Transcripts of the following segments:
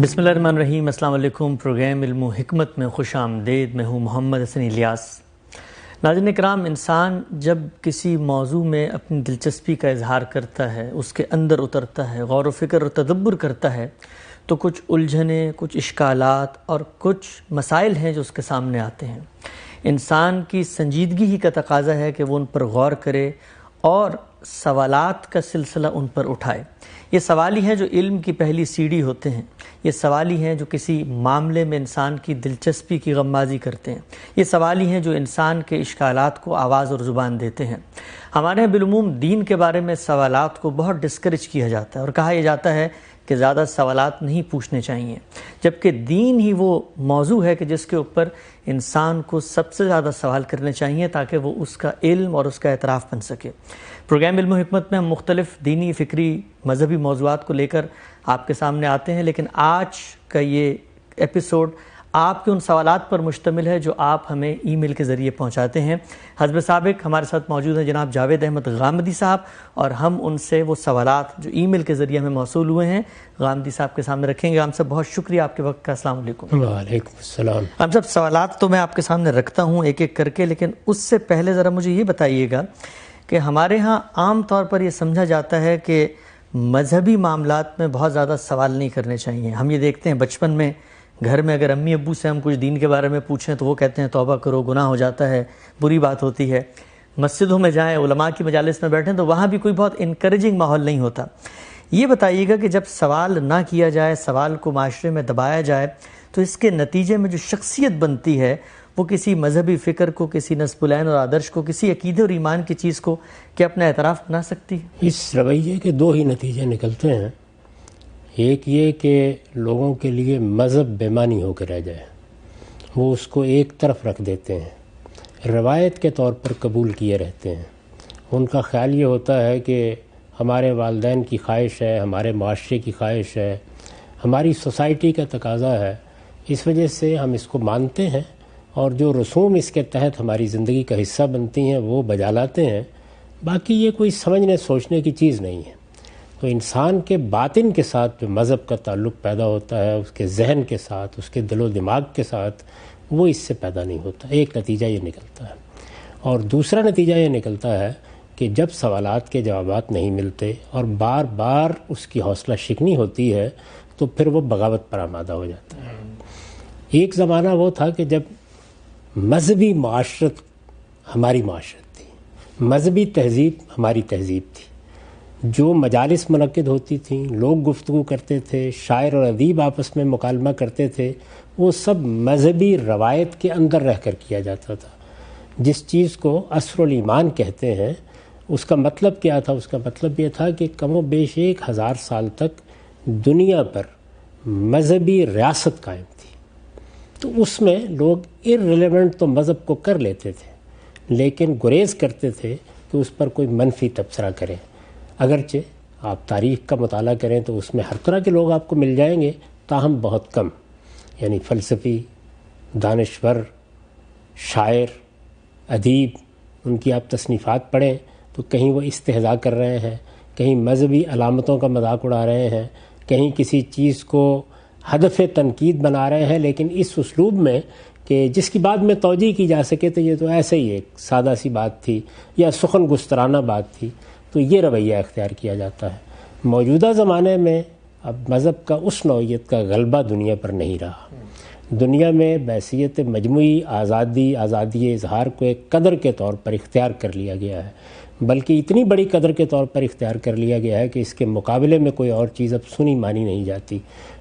بسم اللہ الرحمن الرحیم۔ السلام علیکم۔ پروگرام علم و حکمت میں خوش آمدید۔ میں ہوں محمد حسن الیاس۔ ناظرین کرام، انسان جب کسی موضوع میں اپنی دلچسپی کا اظہار کرتا ہے، اس کے اندر اترتا ہے، غور و فکر اور تدبر کرتا ہے، تو کچھ الجھنیں، کچھ اشکالات اور کچھ مسائل ہیں جو اس کے سامنے آتے ہیں۔ انسان کی سنجیدگی ہی کا تقاضا ہے کہ وہ ان پر غور کرے اور سوالات کا سلسلہ ان پر اٹھائے۔ یہ سوال ہی ہیں جو علم کی پہلی سیڑھی ہوتے ہیں۔ یہ سوال ہی ہیں جو کسی معاملے میں انسان کی دلچسپی کی غمازی کرتے ہیں۔ یہ سوال ہی ہیں جو انسان کے اشکالات کو آواز اور زبان دیتے ہیں۔ ہمارے یہاں بالعموم دین کے بارے میں سوالات کو بہت ڈسکریج کیا جاتا ہے اور کہا یہ جاتا ہے کہ زیادہ سوالات نہیں پوچھنے چاہیے، جبکہ دین ہی وہ موضوع ہے کہ جس کے اوپر انسان کو سب سے زیادہ سوال کرنے چاہیے تاکہ وہ اس کا علم اور اس کا اعتراف بن سکے۔ پروگرام علم و حکمت میں ہم مختلف دینی، فکری، مذہبی موضوعات کو لے کر آپ کے سامنے آتے ہیں، لیکن آج کا یہ ایپیسوڈ آپ کے ان سوالات پر مشتمل ہے جو آپ ہمیں ای میل کے ذریعے پہنچاتے ہیں۔ حسب سابق ہمارے ساتھ موجود ہیں جناب جاوید احمد غامدی صاحب، اور ہم ان سے وہ سوالات جو ای میل کے ذریعے ہمیں موصول ہوئے ہیں غامدی صاحب کے سامنے رکھیں گے۔ ہم سب بہت شکریہ آپ کے وقت کا۔ السلام علیکم۔ وعلیکم السلام۔ ہم سب سوالات تو میں آپ کے سامنے رکھتا ہوں ایک ایک کر کے، لیکن اس سے پہلے ذرا مجھے یہ بتائیے گا کہ ہمارے ہاں عام طور پر یہ سمجھا جاتا ہے کہ مذہبی معاملات میں بہت زیادہ سوال نہیں کرنے چاہیے۔ ہم یہ دیکھتے ہیں بچپن میں گھر میں اگر امی ابو سے ہم کچھ دین کے بارے میں پوچھیں تو وہ کہتے ہیں توبہ کرو، گناہ ہو جاتا ہے، بری بات ہوتی ہے۔ مسجدوں میں جائیں، علماء کی مجالس میں بیٹھیں تو وہاں بھی کوئی بہت انکریجنگ ماحول نہیں ہوتا۔ یہ بتائیے گا کہ جب سوال نہ کیا جائے، سوال کو معاشرے میں دبایا جائے، تو اس کے نتیجے میں جو شخصیت بنتی ہے وہ کسی مذہبی فکر کو، کسی نصب العین اور آدرش کو، کسی عقیدے اور ایمان کی چیز کو کیا اپنا اعتراف بنا سکتی ہے؟ اس رویے کے دو ہی نتیجے نکلتے ہیں۔ ایک یہ کہ لوگوں کے لیے مذہب بے معنی ہو کے رہ جائے، وہ اس کو ایک طرف رکھ دیتے ہیں، روایت کے طور پر قبول کیے رہتے ہیں۔ ان کا خیال یہ ہوتا ہے کہ ہمارے والدین کی خواہش ہے، ہمارے معاشرے کی خواہش ہے، ہماری سوسائٹی کا تقاضا ہے، اس وجہ سے ہم اس کو مانتے ہیں اور جو رسوم اس کے تحت ہماری زندگی کا حصہ بنتی ہیں وہ بجا لاتے ہیں۔ باقی یہ کوئی سمجھنے سوچنے کی چیز نہیں ہے۔ تو انسان کے باطن کے ساتھ جو مذہب کا تعلق پیدا ہوتا ہے، اس کے ذہن کے ساتھ، اس کے دل و دماغ کے ساتھ، وہ اس سے پیدا نہیں ہوتا۔ ایک نتیجہ یہ نکلتا ہے، اور دوسرا نتیجہ یہ نکلتا ہے کہ جب سوالات کے جوابات نہیں ملتے اور بار بار اس کی حوصلہ شکنی ہوتی ہے تو پھر وہ بغاوت پر آمادہ ہو جاتا ہے۔ ایک زمانہ وہ تھا کہ جب مذہبی معاشرت ہماری معاشرت تھی، مذہبی تہذیب ہماری تہذیب تھی، جو مجالس منعقد ہوتی تھیں، لوگ گفتگو کرتے تھے، شاعر اور ادیب آپس میں مکالمہ کرتے تھے، وہ سب مذہبی روایت کے اندر رہ کر کیا جاتا تھا۔ جس چیز کو عصر الایمان کہتے ہیں، اس کا مطلب کیا تھا؟ اس کا مطلب یہ تھا کہ کم و بیش 1000 سال تک دنیا پر مذہبی ریاست قائم تھی۔ تو اس میں لوگ ارریلیونٹ تو مذہب کو کر لیتے تھے، لیکن گریز کرتے تھے کہ اس پر کوئی منفی تبصرہ کریں۔ اگرچہ آپ تاریخ کا مطالعہ کریں تو اس میں ہر طرح کے لوگ آپ کو مل جائیں گے، تاہم بہت کم، یعنی فلسفی، دانشور، شاعر، ادیب، ان کی آپ تصنیفات پڑھیں تو کہیں وہ استہزاء کر رہے ہیں، کہیں مذہبی علامتوں کا مذاق اڑا رہے ہیں، کہیں کسی چیز کو ہدف تنقید بنا رہے ہیں، لیکن اس اسلوب میں کہ جس کی بات میں توجیہ کی جا سکے تو یہ تو ایسے ہی ایک سادہ سی بات تھی یا سخن گسترانہ بات تھی، تو یہ رویہ اختیار کیا جاتا ہے۔ موجودہ زمانے میں اب مذہب کا اس نوعیت کا غلبہ دنیا پر نہیں رہا۔ دنیا میں بحیثیت مجموعی آزادی اظہار کو ایک قدر کے طور پر اختیار کر لیا گیا ہے، بلکہ اتنی بڑی قدر کے طور پر اختیار کر لیا گیا ہے کہ اس کے مقابلے میں کوئی اور چیز اب سنی مانی نہیں جاتی۔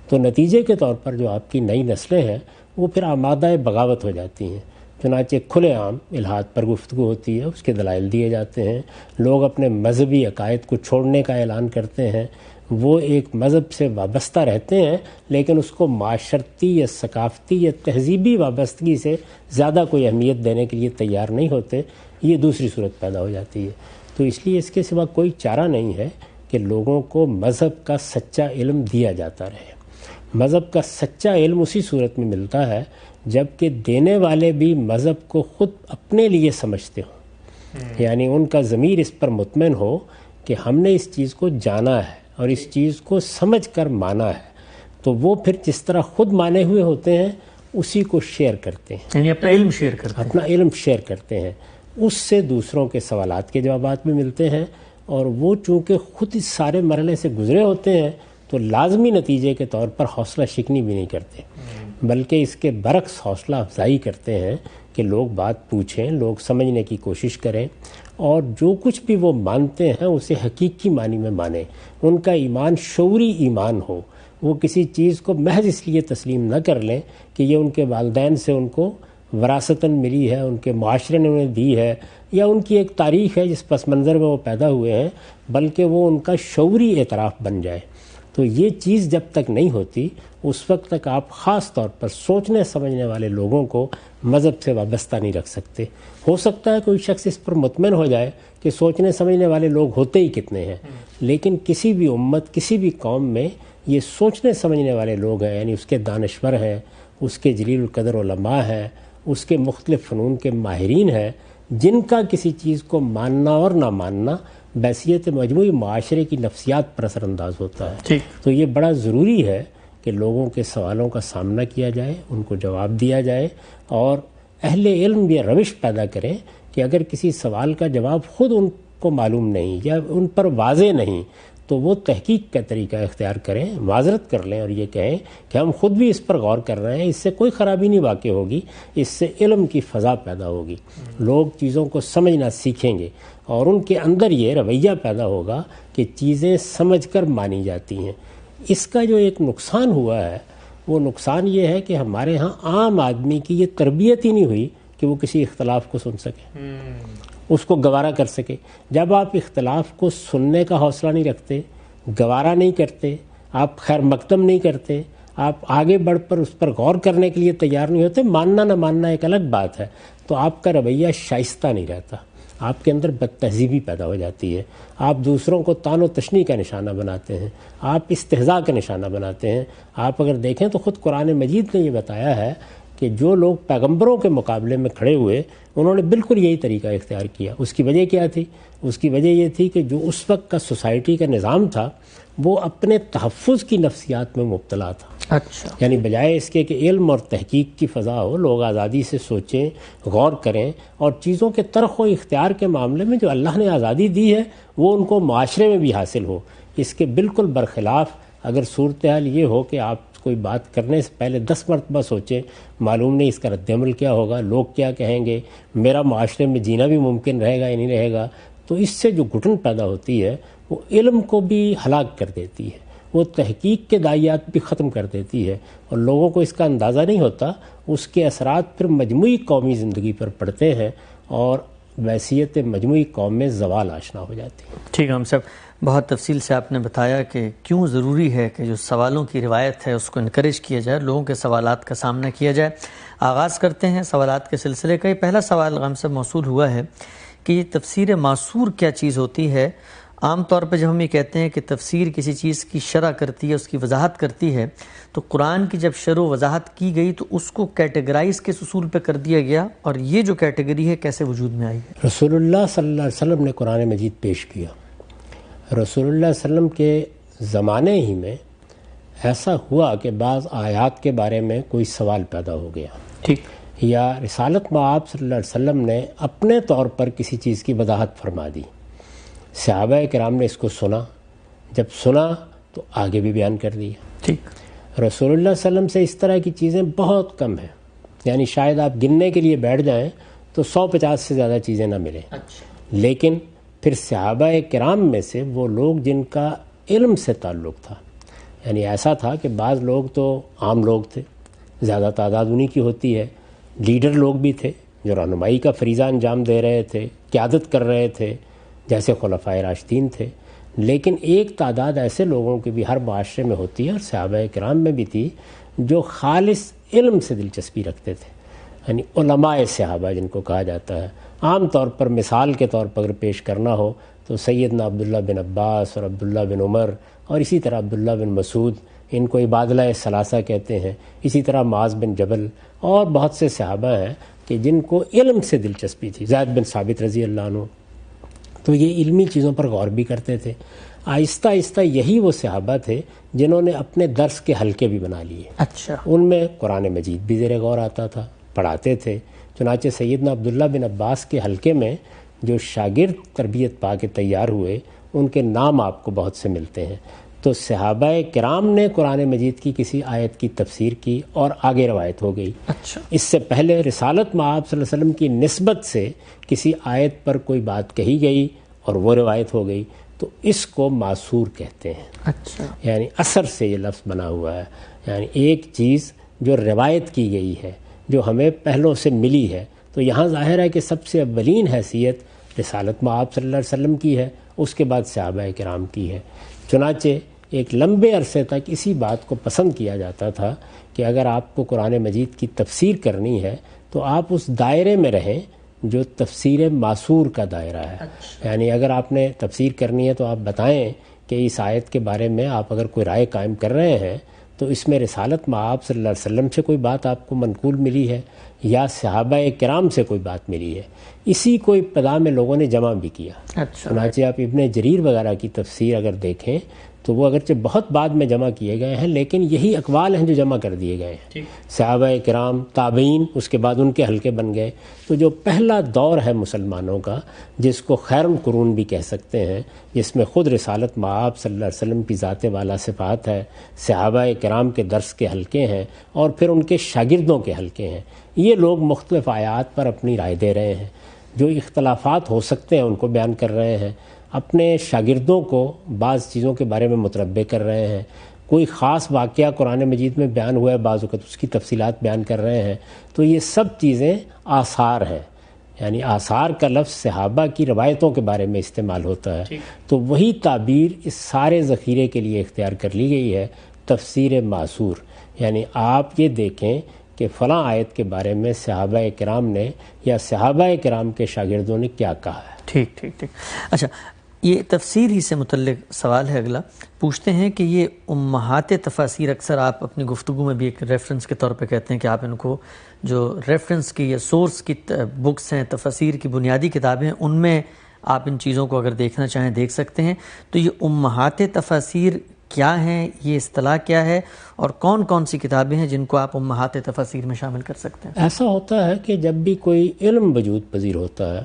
تو نتیجے کے طور پر جو آپ کی نئی نسلیں ہیں وہ پھر آمادہ بغاوت ہو جاتی ہیں۔ چنانچہ کھلے عام الحاد پر گفتگو ہوتی ہے، اس کے دلائل دیے جاتے ہیں، لوگ اپنے مذہبی عقائد کو چھوڑنے کا اعلان کرتے ہیں، وہ ایک مذہب سے وابستہ رہتے ہیں لیکن اس کو معاشرتی یا ثقافتی یا تہذیبی وابستگی سے زیادہ کوئی اہمیت دینے کے لیے تیار نہیں ہوتے۔ یہ دوسری صورت پیدا ہو جاتی ہے۔ تو اس لیے اس کے سوا کوئی چارہ نہیں ہے کہ لوگوں کو مذہب کا سچا علم دیا جاتا رہے۔ مذہب کا سچا علم اسی صورت میں ملتا ہے جب کہ دینے والے بھی مذہب کو خود اپنے لیے سمجھتے ہوں، یعنی ان کا ضمیر اس پر مطمئن ہو کہ ہم نے اس چیز کو جانا ہے اور اس چیز کو سمجھ کر مانا ہے، تو وہ پھر جس طرح خود مانے ہوئے ہوتے ہیں اسی کو شیئر کرتے ہیں، یعنی اپنا علم شیئر کرتے ہیں، اپنا علم شیئر کرتے ہیں، اس سے دوسروں کے سوالات کے جوابات بھی ملتے ہیں، اور وہ چونکہ خود اس سارے مرحلے سے گزرے ہوتے ہیں تو لازمی نتیجے کے طور پر حوصلہ شکنی بھی نہیں کرتے، بلکہ اس کے برعکس حوصلہ افزائی کرتے ہیں کہ لوگ بات پوچھیں، لوگ سمجھنے کی کوشش کریں، اور جو کچھ بھی وہ مانتے ہیں اسے حقیقی معنی میں مانیں، ان کا ایمان شعوری ایمان ہو، وہ کسی چیز کو محض اس لیے تسلیم نہ کر لیں کہ یہ ان کے والدین سے ان کو وراثتاً ملی ہے، ان کے معاشرے نے انہیں دی ہے، یا ان کی ایک تاریخ ہے جس پس منظر میں وہ پیدا ہوئے ہیں، بلکہ وہ ان کا شعوری اعتراف بن جائے۔ تو یہ چیز جب تک نہیں ہوتی اس وقت تک آپ خاص طور پر سوچنے سمجھنے والے لوگوں کو مذہب سے وابستہ نہیں رکھ سکتے۔ ہو سکتا ہے کوئی شخص اس پر مطمئن ہو جائے کہ سوچنے سمجھنے والے لوگ ہوتے ہی کتنے ہیں، لیکن کسی بھی امت، کسی بھی قوم میں یہ سوچنے سمجھنے والے لوگ ہیں، یعنی اس کے دانشور ہیں، اس کے جلیل القدر علماء ہیں، اس کے مختلف فنون کے ماہرین ہیں، جن کا کسی چیز کو ماننا اور نہ ماننا بحیثیت مجموعی معاشرے کی نفسیات پر اثر انداز ہوتا ہے۔ تو یہ بڑا ضروری ہے کہ لوگوں کے سوالوں کا سامنا کیا جائے، ان کو جواب دیا جائے، اور اہل علم یہ روش پیدا کریں کہ اگر کسی سوال کا جواب خود ان کو معلوم نہیں یا ان پر واضح نہیں تو وہ تحقیق کا طریقہ اختیار کریں، معذرت کر لیں اور یہ کہیں کہ ہم خود بھی اس پر غور کر رہے ہیں، اس سے کوئی خرابی نہیں واقع ہوگی، اس سے علم کی فضا پیدا ہوگی، لوگ چیزوں کو سمجھنا سیکھیں گے، اور ان کے اندر یہ رویہ پیدا ہوگا کہ چیزیں سمجھ کر مانی جاتی ہیں۔ اس کا جو ایک نقصان ہوا ہے وہ نقصان یہ ہے کہ ہمارے ہاں عام آدمی کی یہ تربیت ہی نہیں ہوئی کہ وہ کسی اختلاف کو سن سکے، اس کو گوارا کر سکے۔ جب آپ اختلاف کو سننے کا حوصلہ نہیں رکھتے، گوارا نہیں کرتے، آپ خیر مقدم نہیں کرتے، آپ آگے بڑھ پر اس پر غور کرنے کے لیے تیار نہیں ہوتے، ماننا نہ ماننا ایک الگ بات ہے، تو آپ کا رویہ شائستہ نہیں رہتا، آپ کے اندر بد تہذیبی پیدا ہو جاتی ہے، آپ دوسروں کو طعن و تشنیع کا نشانہ بناتے ہیں، آپ استہزاء کا نشانہ بناتے ہیں۔ آپ اگر دیکھیں تو خود قرآن مجید نے یہ بتایا ہے کہ جو لوگ پیغمبروں کے مقابلے میں کھڑے ہوئے انہوں نے بالکل یہی طریقہ اختیار کیا۔ اس کی وجہ کیا تھی؟ اس کی وجہ یہ تھی کہ جو اس وقت کا سوسائٹی کا نظام تھا وہ اپنے تحفظ کی نفسیات میں مبتلا تھا۔ اچھا، یعنی بجائے اس کے کہ علم اور تحقیق کی فضا ہو، لوگ آزادی سے سوچیں، غور کریں، اور چیزوں کے طرح و اختیار کے معاملے میں جو اللہ نے آزادی دی ہے وہ ان کو معاشرے میں بھی حاصل ہو۔ اس کے بالکل برخلاف اگر صورتحال یہ ہو کہ آپ کوئی بات کرنے سے پہلے 10 مرتبہ سوچیں، معلوم نہیں اس کا رد عمل کیا ہوگا، لوگ کیا کہیں گے، میرا معاشرے میں جینا بھی ممکن رہے گا یا نہیں رہے گا، تو اس سے جو گھٹن پیدا ہوتی ہے وہ علم کو بھی ہلاک کر دیتی ہے، وہ تحقیق کے دائیات بھی ختم کر دیتی ہے، اور لوگوں کو اس کا اندازہ نہیں ہوتا، اس کے اثرات پھر مجموعی قومی زندگی پر پڑتے ہیں اور بحیثیت مجموعی قوم میں زوال آشنا ہو جاتی ہے۔ ٹھیک ہے ہم صاحب، بہت تفصیل سے آپ نے بتایا کہ کیوں ضروری ہے کہ جو سوالوں کی روایت ہے اس کو انکریج کیا جائے، لوگوں کے سوالات کا سامنا کیا جائے۔ آغاز کرتے ہیں سوالات کے سلسلے کا۔ یہ پہلا سوال غم صاحب موصول ہوا ہے کہ یہ تفسیر معصور کیا چیز ہوتی ہے؟ عام طور پہ جب ہم یہ کہتے ہیں کہ تفسیر کسی چیز کی شرح کرتی ہے، اس کی وضاحت کرتی ہے، تو قرآن کی جب شرح و وضاحت کی گئی تو اس کو کیٹیگرائز کس اصول پہ کر دیا گیا، اور یہ جو کیٹیگری ہے کیسے وجود میں آئی ہے؟ رسول اللہ صلی اللہ علیہ وسلم نے قرآن مجید پیش کیا۔ رسول اللہ صلی اللہ علیہ وسلم کے زمانے ہی میں ایسا ہوا کہ بعض آیات کے بارے میں کوئی سوال پیدا ہو گیا، ٹھیک، یا رسالت مآب صلی اللہ علیہ وسلم نے اپنے طور پر کسی چیز کی وضاحت فرما دی، صحابہ کرام نے اس کو سنا، جب سنا تو آگے بھی بیان کر دیا۔ ٹھیک، رسول اللہ صلی اللہ علیہ وسلم سے اس طرح کی چیزیں بہت کم ہیں، یعنی شاید آپ گننے کے لیے بیٹھ جائیں تو 150 سے زیادہ چیزیں نہ ملیں۔ اچھا، لیکن پھر صحابہ کرام میں سے وہ لوگ جن کا علم سے تعلق تھا، یعنی ایسا تھا کہ بعض لوگ تو عام لوگ تھے، زیادہ تعداد انہی کی ہوتی ہے، لیڈر لوگ بھی تھے جو رہنمائی کا فریضہ انجام دے رہے تھے، قیادت کر رہے تھے، جیسے خلفائے راشدین تھے، لیکن ایک تعداد ایسے لوگوں کی بھی ہر معاشرے میں ہوتی ہے، اور صحابہ کرام میں بھی تھی، جو خالص علم سے دلچسپی رکھتے تھے، یعنی علماء صحابہ جن کو کہا جاتا ہے۔ عام طور پر مثال کے طور پر اگر پیش کرنا ہو تو سیدنا عبداللہ بن عباس اور عبداللہ بن عمر، اور اسی طرح عبداللہ بن مسعود، ان کو عبادلہ ثلاثہ کہتے ہیں، اسی طرح معاذ بن جبل، اور بہت سے صحابہ ہیں کہ جن کو علم سے دلچسپی تھی، زید بن ثابت رضی اللہ عنہ، تو یہ علمی چیزوں پر غور بھی کرتے تھے۔ آہستہ آہستہ یہی وہ صحابہ تھے جنہوں نے اپنے درس کے حلقے بھی بنا لیے. اچھا. ان میں قرآن مجید بھی زیر غور آتا تھا, پڑھاتے تھے. چنانچہ سیدنا عبداللہ بن عباس کے حلقے میں جو شاگرد تربیت پا کے تیار ہوئے ان کے نام آپ کو بہت سے ملتے ہیں. تو صحابہ کرام نے قرآن مجید کی کسی آیت کی تفسیر کی اور آگے روایت ہو گئی. اچھا. اس سے پہلے رسالت مآب صلی اللہ علیہ وسلم کی نسبت سے کسی آیت پر کوئی بات کہی گئی اور وہ روایت ہو گئی تو اس کو معصور کہتے ہیں. اچھا. یعنی اثر سے یہ لفظ بنا ہوا ہے, یعنی ایک چیز جو روایت کی گئی ہے, جو ہمیں پہلوں سے ملی ہے. تو یہاں ظاہر ہے کہ سب سے اولین حیثیت رسالت مآب صلی اللہ علیہ وسلم کی ہے, اس کے بعد صحابہ کرام کی ہے. چنانچہ ایک لمبے عرصے تک اسی بات کو پسند کیا جاتا تھا کہ اگر آپ کو قرآن مجید کی تفسیر کرنی ہے تو آپ اس دائرے میں رہیں جو تفسیر معصور کا دائرہ ہے. یعنی اگر آپ نے تفسیر کرنی ہے تو آپ بتائیں کہ اس آیت کے بارے میں آپ اگر کوئی رائے قائم کر رہے ہیں تو اس میں رسالت مآب صلی اللہ علیہ وسلم سے کوئی بات آپ کو منقول ملی ہے یا صحابہ کرام سے کوئی بات ملی ہے. اسی کو ابتدا میں لوگوں نے جمع بھی کیا. چنانچہ آپ ابن جریر وغیرہ کی تفسیر اگر دیکھیں تو وہ اگرچہ بہت بعد میں جمع کیے گئے ہیں لیکن یہی اقوال ہیں جو جمع کر دیے گئے ہیں. صحابہ کرام, تابعین, اس کے بعد ان کے حلقے بن گئے. تو جو پہلا دور ہے مسلمانوں کا جس کو خیر القرون بھی کہہ سکتے ہیں, جس میں خود رسالت مآب صلی اللہ علیہ وسلم کی ذات والا صفات ہے, صحابہ کرام کے درس کے حلقے ہیں اور پھر ان کے شاگردوں کے حلقے ہیں. یہ لوگ مختلف آیات پر اپنی رائے دے رہے ہیں, جو اختلافات ہو سکتے ہیں ان کو بیان کر رہے ہیں, اپنے شاگردوں کو بعض چیزوں کے بارے میں متنبہ کر رہے ہیں. کوئی خاص واقعہ قرآن مجید میں بیان ہوا ہے, بعض اوقات اس کی تفصیلات بیان کر رہے ہیں. تو یہ سب چیزیں آثار ہیں. یعنی آثار کا لفظ صحابہ کی روایتوں کے بارے میں استعمال ہوتا ہے. تو وہی تعبیر اس سارے ذخیرے کے لیے اختیار کر لی گئی ہے, تفسیر معصور. یعنی آپ یہ دیکھیں کہ فلاں آیت کے بارے میں صحابہ کرام نے یا صحابہ کرام کے شاگردوں نے کیا کہا ہے. ٹھیک ٹھیک ٹھیک. اچھا, یہ تفسیر ہی سے متعلق سوال ہے اگلا. پوچھتے ہیں کہ یہ امہات تفاسیر اکثر آپ اپنی گفتگو میں بھی ایک ریفرنس کے طور پہ کہتے ہیں کہ آپ ان کو جو ریفرنس کی یا سورس کی بکس ہیں, تفاسیر کی بنیادی کتابیں, ان میں آپ ان چیزوں کو اگر دیکھنا چاہیں دیکھ سکتے ہیں. تو یہ امہات تفاسیر کیا ہیں, یہ اصطلاح کیا ہے, اور کون کون سی کتابیں ہیں جن کو آپ امہات تفاسیر میں شامل کر سکتے ہیں؟ ایسا ہوتا ہے کہ جب بھی کوئی علم وجود پذیر ہوتا ہے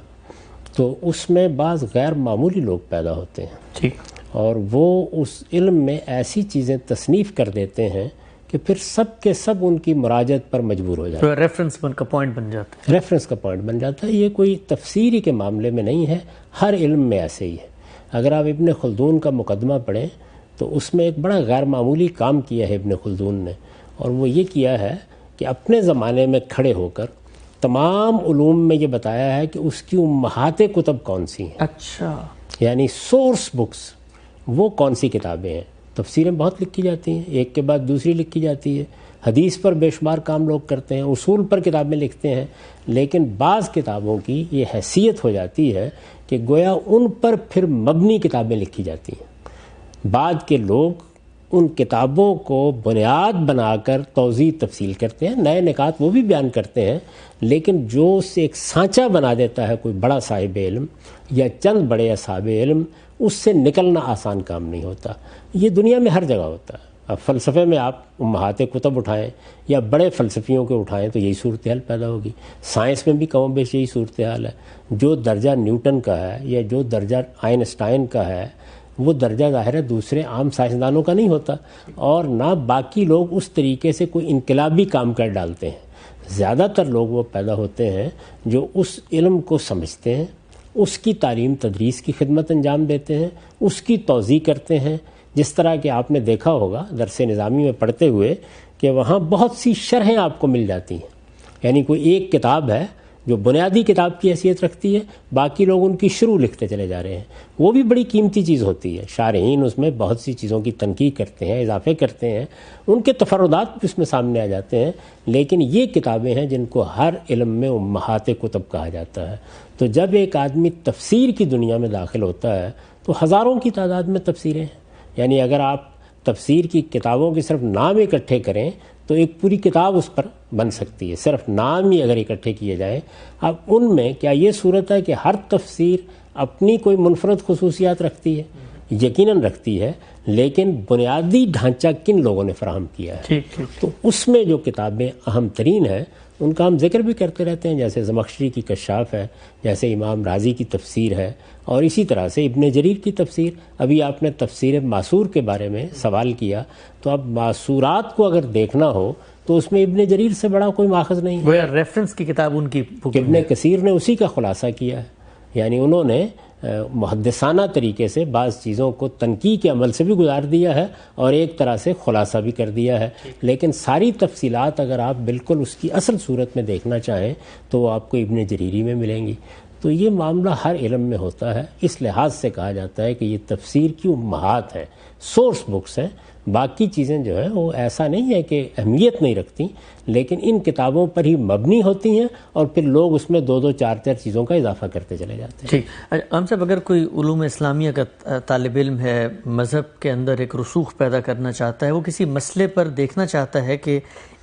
تو اس میں بعض غیر معمولی لوگ پیدا ہوتے ہیں. ٹھیک. اور وہ اس علم میں ایسی چیزیں تصنیف کر دیتے ہیں کہ پھر سب کے سب ان کی مراجعت پر مجبور ہو جاتے ہیں. ریفرنس کا پوائنٹ بن جاتا ہے. ریفرنس کا پوائنٹ بن جاتا ہے. یہ کوئی تفسیری کے معاملے میں نہیں ہے, ہر علم میں ایسے ہی ہے. اگر آپ ابن خلدون کا مقدمہ پڑھیں تو اس میں ایک بڑا غیر معمولی کام کیا ہے ابن خلدون نے, اور وہ یہ کیا ہے کہ اپنے زمانے میں کھڑے ہو کر تمام علوم میں یہ بتایا ہے کہ اس کی امہات کتب کون سی ہیں. اچھا. یعنی سورس بکس وہ کون سی کتابیں ہیں. تفسیریں بہت لکھی جاتی ہیں, ایک کے بعد دوسری لکھی جاتی ہے. حدیث پر بے شمار کام لوگ کرتے ہیں, اصول پر کتابیں لکھتے ہیں, لیکن بعض کتابوں کی یہ حیثیت ہو جاتی ہے کہ گویا ان پر پھر مبنی کتابیں لکھی جاتی ہیں. بعد کے لوگ ان کتابوں کو بنیاد بنا کر توضیح تفصیل کرتے ہیں, نئے نکات وہ بھی بیان کرتے ہیں, لیکن جو اسے ایک سانچہ بنا دیتا ہے کوئی بڑا صاحب علم یا چند بڑے اصحاب علم, اس سے نکلنا آسان کام نہیں ہوتا. یہ دنیا میں ہر جگہ ہوتا ہے. اب فلسفے میں آپ امہات کتب اٹھائیں یا بڑے فلسفیوں کو اٹھائیں تو یہی صورتحال پیدا ہوگی. سائنس میں بھی کم و بیش یہی صورتحال ہے. جو درجہ نیوٹن کا ہے یا جو درجہ آئنسٹائن کا ہے وہ درجہ ظاہر ہے دوسرے عام سائنسدانوں کا نہیں ہوتا, اور نہ باقی لوگ اس طریقے سے کوئی انقلابی کام کر ڈالتے ہیں. زیادہ تر لوگ وہ پیدا ہوتے ہیں جو اس علم کو سمجھتے ہیں, اس کی تعلیم تدریس کی خدمت انجام دیتے ہیں, اس کی توضیح کرتے ہیں. جس طرح کہ آپ نے دیکھا ہوگا درس نظامی میں پڑھتے ہوئے کہ وہاں بہت سی شرحیں آپ کو مل جاتی ہیں. یعنی کوئی ایک کتاب ہے جو بنیادی کتاب کی حیثیت رکھتی ہے, باقی لوگ ان کی شروع لکھتے چلے جا رہے ہیں. وہ بھی بڑی قیمتی چیز ہوتی ہے. شارحین اس میں بہت سی چیزوں کی تنقیح کرتے ہیں, اضافے کرتے ہیں, ان کے تفردات بھی اس میں سامنے آ جاتے ہیں. لیکن یہ کتابیں ہیں جن کو ہر علم میں امہات کتب کہا جاتا ہے. تو جب ایک آدمی تفسیر کی دنیا میں داخل ہوتا ہے تو ہزاروں کی تعداد میں تفسیریں ہیں. یعنی اگر آپ تفسیر کی کتابوں کے صرف نام اکٹھے کریں تو ایک پوری کتاب اس پر بن سکتی ہے, صرف نام ہی اگر اکٹھے کیے جائیں. اب ان میں کیا یہ صورت ہے کہ ہر تفسیر اپنی کوئی منفرد خصوصیات رکھتی ہے؟ یقیناً رکھتی ہے، لیکن بنیادی ڈھانچہ کن لوگوں نے فراہم کیا ہے؟ تو اس میں جو کتابیں اہم ترین ہیں ان کا ہم ذکر بھی کرتے رہتے ہیں، جیسے زمخشری کی کشاف ہے، جیسے امام رازی کی تفسیر ہے، اور اسی طرح سے ابن جریر کی تفسیر. ابھی آپ نے تفسیر معصور کے بارے میں سوال کیا، تو اب معصورات کو اگر دیکھنا ہو تو اس میں ابن جریر سے بڑا کوئی ماخذ نہیں ہے. ریفرنس کی کتاب ان کی ابن کثیر نے اسی کا خلاصہ کیا ہے، یعنی انہوں نے محدثانہ طریقے سے بعض چیزوں کو تنقیح کے عمل سے بھی گزار دیا ہے اور ایک طرح سے خلاصہ بھی کر دیا ہے، لیکن ساری تفصیلات اگر آپ بالکل اس کی اصل صورت میں دیکھنا چاہیں تو وہ آپ کو ابن جریری میں ملیں گی. تو یہ معاملہ ہر علم میں ہوتا ہے، اس لحاظ سے کہا جاتا ہے کہ یہ تفسیر کی امہات ہیں، سورس بکس ہیں. باقی چیزیں جو ہیں وہ ایسا نہیں ہے کہ اہمیت نہیں رکھتی، لیکن ان کتابوں پر ہی مبنی ہوتی ہیں اور پھر لوگ اس میں 2 4 چیزوں کا اضافہ کرتے چلے جاتے ہیں. ٹھیک. ہم صاحب اگر کوئی علوم اسلامیہ کا طالب علم ہے، مذہب کے اندر ایک رسوخ پیدا کرنا چاہتا ہے، وہ کسی مسئلے پر دیکھنا چاہتا ہے کہ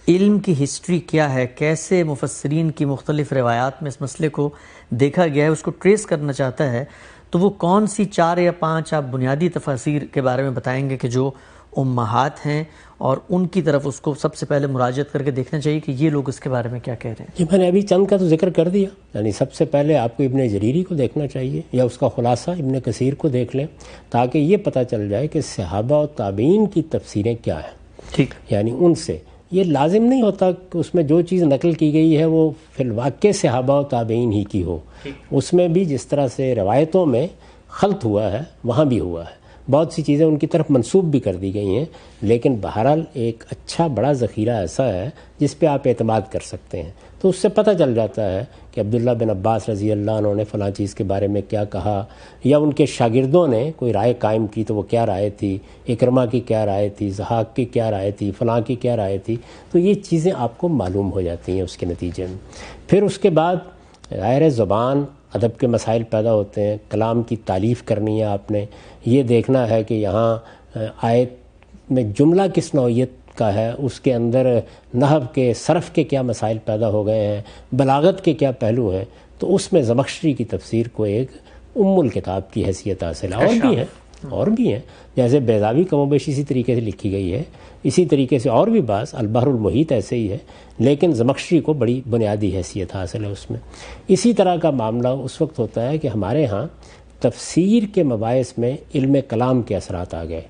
علم کی ہسٹری کیا ہے، کیسے مفسرین کی مختلف روایات میں اس مسئلے کو دیکھا گیا ہے، اس کو ٹریس کرنا چاہتا ہے، تو وہ کون سی 4 یا 5 آپ بنیادی تفاسیر کے بارے میں بتائیں گے کہ جو امہات ہیں اور ان کی طرف اس کو سب سے پہلے مراجعت کر کے دیکھنا چاہیے کہ یہ لوگ اس کے بارے میں کیا کہہ رہے ہیں؟ جی میں نے ابھی چند کا تو ذکر کر دیا، یعنی سب سے پہلے آپ کو ابن جریری کو دیکھنا چاہیے یا اس کا خلاصہ ابن کثیر کو دیکھ لیں، تاکہ یہ پتہ چل جائے کہ صحابہ و تابعین کی تفسیریں کیا ہیں. ٹھیک. یعنی ان سے یہ لازم نہیں ہوتا کہ اس میں جو چیز نقل کی گئی ہے وہ فی الواقع صحابہ و تابعین ہی کی ہو. اس میں بھی جس طرح سے روایتوں میں خلط ہوا ہے وہاں بھی ہوا ہے، بہت سی چیزیں ان کی طرف منسوب بھی کر دی گئی ہیں، لیکن بہرحال ایک اچھا بڑا ذخیرہ ایسا ہے جس پہ آپ اعتماد کر سکتے ہیں. تو اس سے پتہ چل جاتا ہے کہ عبداللہ بن عباس رضی اللہ عنہ نے فلاں چیز کے بارے میں کیا کہا، یا ان کے شاگردوں نے کوئی رائے قائم کی تو وہ کیا رائے تھی، اکرمہ کی کیا رائے تھی، ضحاک کی کیا رائے تھی، فلاں کی کیا رائے تھی. تو یہ چیزیں آپ کو معلوم ہو جاتی ہیں اس کے نتیجے میں. پھر اس کے بعد ظاہر زبان ادب کے مسائل پیدا ہوتے ہیں، کلام کی تعلیف کرنی ہے، آپ نے یہ دیکھنا ہے کہ یہاں آیت میں جملہ کس نوعیت کا ہے، اس کے اندر نحو کے صرف کے کیا مسائل پیدا ہو گئے ہیں، بلاغت کے کیا پہلو ہیں. تو اس میں زمخشری کی تفسیر کو ایک ام الکتاب کی حیثیت حاصل ہے. اور بھی ہیں جیسے بیضاوی کم و بیش اسی طریقے سے لکھی گئی ہے، اسی طریقے سے اور بھی بعض البحر المحیط ایسے ہی ہے، لیکن زمخشری کو بڑی بنیادی حیثیت حاصل ہے اس میں. اسی طرح کا معاملہ اس وقت ہوتا ہے کہ ہمارے ہاں تفسیر کے مباحث میں علم کلام کے اثرات آ گئے،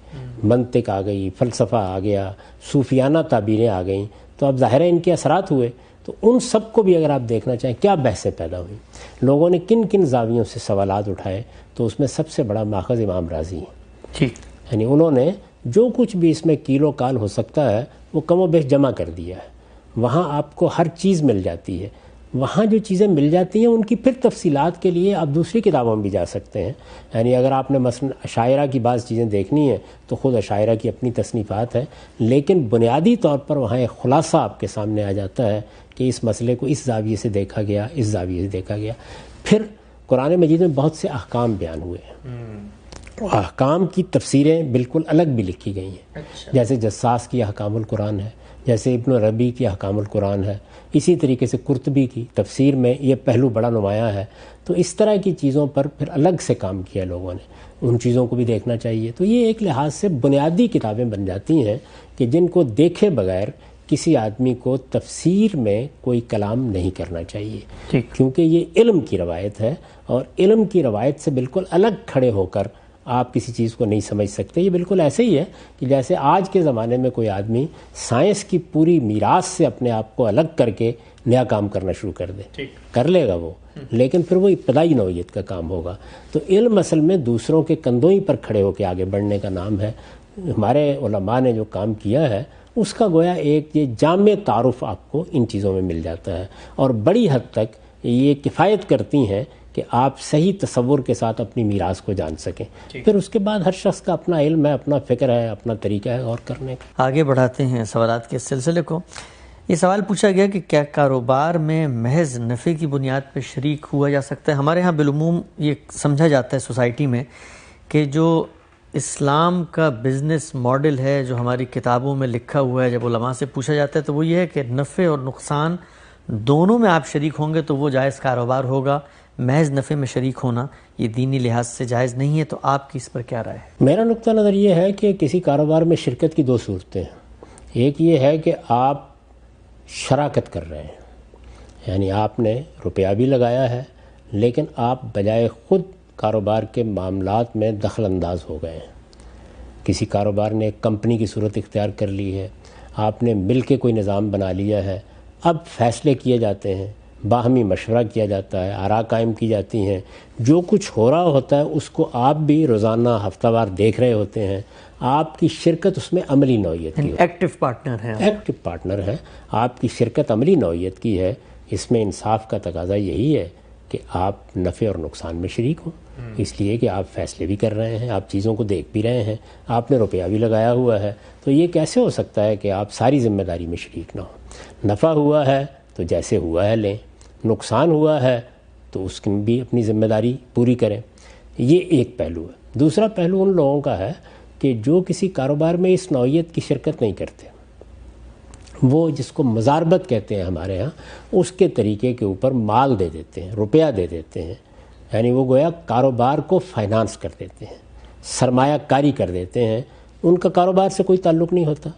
منطق آ گئی، فلسفہ آ گیا، صوفیانہ تعبیریں آ گئیں. تو اب ظاہر ہے ان کے اثرات ہوئے، تو ان سب کو بھی اگر آپ دیکھنا چاہیں کیا بحثیں پیدا ہوئیں، لوگوں نے کن کن زاویوں سے سوالات اٹھائے، تو اس میں سب سے بڑا ماخذ امام رازی ہے. یعنی انہوں نے جو کچھ بھی اس میں کیلو کال ہو سکتا ہے وہ کم و بیش جمع کر دیا ہے. وہاں آپ کو ہر چیز مل جاتی ہے، وہاں جو چیزیں مل جاتی ہیں ان کی پھر تفصیلات کے لیے آپ دوسری کتابوں میں بھی جا سکتے ہیں. یعنی اگر آپ نے مثلا اشاعرہ کی بعض چیزیں دیکھنی ہیں تو خود اشاعرہ کی اپنی تصنیفات ہیں، لیکن بنیادی طور پر وہاں ایک خلاصہ آپ کے سامنے آ جاتا ہے کہ اس مسئلے کو اس زاویے سے دیکھا گیا، اس زاویے سے دیکھا گیا. پھر قرآن مجید میں بہت سے احکام بیان ہوئے ہیں، احکام کی تفسیریں بالکل الگ بھی لکھی گئی ہیں. جیسے جساس کی احکام القرآن ہے، جیسے ابن ربی کی احکام القرآن ہے، اسی طریقے سے قرطبی کی تفسیر میں یہ پہلو بڑا نمایاں ہے. تو اس طرح کی چیزوں پر پھر الگ سے کام کیا لوگوں نے، ان چیزوں کو بھی دیکھنا چاہیے. تو یہ ایک لحاظ سے بنیادی کتابیں بن جاتی ہیں کہ جن کو دیکھے بغیر کسی آدمی کو تفسیر میں کوئی کلام نہیں کرنا چاہیے، کیونکہ یہ علم کی روایت ہے، اور علم کی روایت سے بالکل الگ کھڑے ہو کر آپ کسی چیز کو نہیں سمجھ سکتے. یہ بالکل ایسے ہی ہے کہ جیسے آج کے زمانے میں کوئی آدمی سائنس کی پوری میراث سے اپنے آپ کو الگ کر کے نیا کام کرنا شروع کر دے، کر لے گا وہ، لیکن پھر وہ ابتدائی نوعیت کا کام ہوگا. تو علم اصل میں دوسروں کے کندھوں ہی پر کھڑے ہو کے آگے بڑھنے کا نام ہے. ہمارے علماء نے جو کام کیا ہے اس کا گویا ایک یہ جامع تعارف آپ کو ان چیزوں میں مل جاتا ہے، اور بڑی حد تک یہ کفایت کرتی ہیں کہ آپ صحیح تصور کے ساتھ اپنی میراث کو جان سکیں. پھر اس کے بعد ہر شخص کا اپنا علم ہے، اپنا فکر ہے، اپنا طریقہ ہے غور کرنے کا. آگے بڑھاتے ہیں سوالات کے سلسلے کو. یہ سوال پوچھا گیا کہ کیا کاروبار میں محض نفع کی بنیاد پہ شریک ہوا جا سکتا ہے؟ ہمارے ہاں بالعموم یہ سمجھا جاتا ہے سوسائٹی میں کہ جو اسلام کا بزنس ماڈل ہے جو ہماری کتابوں میں لکھا ہوا ہے، جب علماء سے پوچھا جاتا ہے تو وہ یہ ہے کہ نفع اور نقصان دونوں میں آپ شریک ہوں گے تو وہ جائز کاروبار ہوگا، محض نفع میں شریک ہونا یہ دینی لحاظ سے جائز نہیں ہے، تو آپ کی اس پر کیا رائے ہے؟ میرا نقطہ نظر یہ ہے کہ کسی کاروبار میں شرکت کی دو صورتیں ہیں. ایک یہ ہے کہ آپ شراکت کر رہے ہیں، یعنی آپ نے روپیہ بھی لگایا ہے لیکن آپ بجائے خود کاروبار کے معاملات میں دخل انداز ہو گئے ہیں. کسی کاروبار نے ایک کمپنی کی صورت اختیار کر لی ہے، آپ نے مل کے کوئی نظام بنا لیا ہے، اب فیصلے کیے جاتے ہیں، باہمی مشورہ کیا جاتا ہے، آراء قائم کی جاتی ہیں، جو کچھ ہو رہا ہوتا ہے اس کو آپ بھی روزانہ ہفتہ وار دیکھ رہے ہوتے ہیں. آپ کی شرکت اس میں عملی نوعیت کی ایکٹیو پارٹنر ہے. ایکٹیو پارٹنر ہے، آپ کی شرکت عملی نوعیت کی ہے. اس میں انصاف کا تقاضا یہی ہے کہ آپ نفع اور نقصان میں شریک ہوں، اس لیے کہ آپ فیصلے بھی کر رہے ہیں، آپ چیزوں کو دیکھ بھی رہے ہیں، آپ نے روپیہ بھی لگایا ہوا ہے. تو یہ کیسے ہو سکتا ہے کہ آپ ساری ذمہ داری میں شریک نہ ہوں؟ نفع ہوا ہے تو جیسے ہوا ہے لیں، نقصان ہوا ہے تو اس کی بھی اپنی ذمہ داری پوری کریں. یہ ایک پہلو ہے. دوسرا پہلو ان لوگوں کا ہے کہ جو کسی کاروبار میں اس نوعیت کی شرکت نہیں کرتے، وہ جس کو مزاربت کہتے ہیں ہمارے ہاں، اس کے طریقے کے اوپر مال دے دیتے ہیں، روپیہ دے دیتے ہیں، یعنی وہ گویا کاروبار کو فائنانس کر دیتے ہیں، سرمایہ کاری کر دیتے ہیں. ان کا کاروبار سے کوئی تعلق نہیں ہوتا.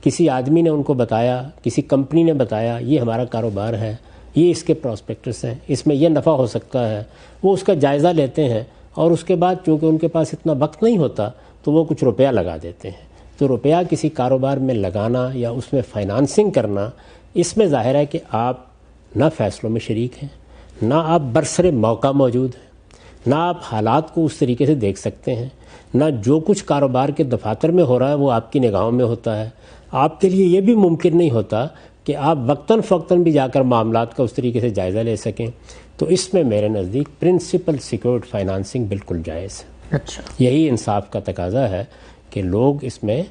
کسی آدمی نے ان کو بتایا، کسی کمپنی نے بتایا یہ ہمارا کاروبار ہے، یہ اس کے پراسپیکٹس ہیں، اس میں یہ نفع ہو سکتا ہے. وہ اس کا جائزہ لیتے ہیں اور اس کے بعد چونکہ ان کے پاس اتنا وقت نہیں ہوتا تو وہ کچھ روپیہ لگا دیتے ہیں. تو روپیہ کسی کاروبار میں لگانا یا اس میں فائنانسنگ کرنا، اس میں ظاہر ہے کہ آپ نہ فیصلوں میں شریک ہیں، نہ آپ برسر موقع موجود ہیں، نہ آپ حالات کو اس طریقے سے دیکھ سکتے ہیں، نہ جو کچھ کاروبار کے دفاتر میں ہو رہا ہے وہ آپ کی نگاہوں میں ہوتا ہے. آپ کے لیے یہ بھی ممکن نہیں ہوتا کہ آپ وقتاً فوقتاً بھی جا کر معاملات کا اس طریقے سے جائزہ لے سکیں. تو اس میں میرے نزدیک پرنسپل سیکیورڈ فائنانسنگ بالکل جائز ہے. اچھا، یہی انصاف کا تقاضا ہے کہ لوگ اس میں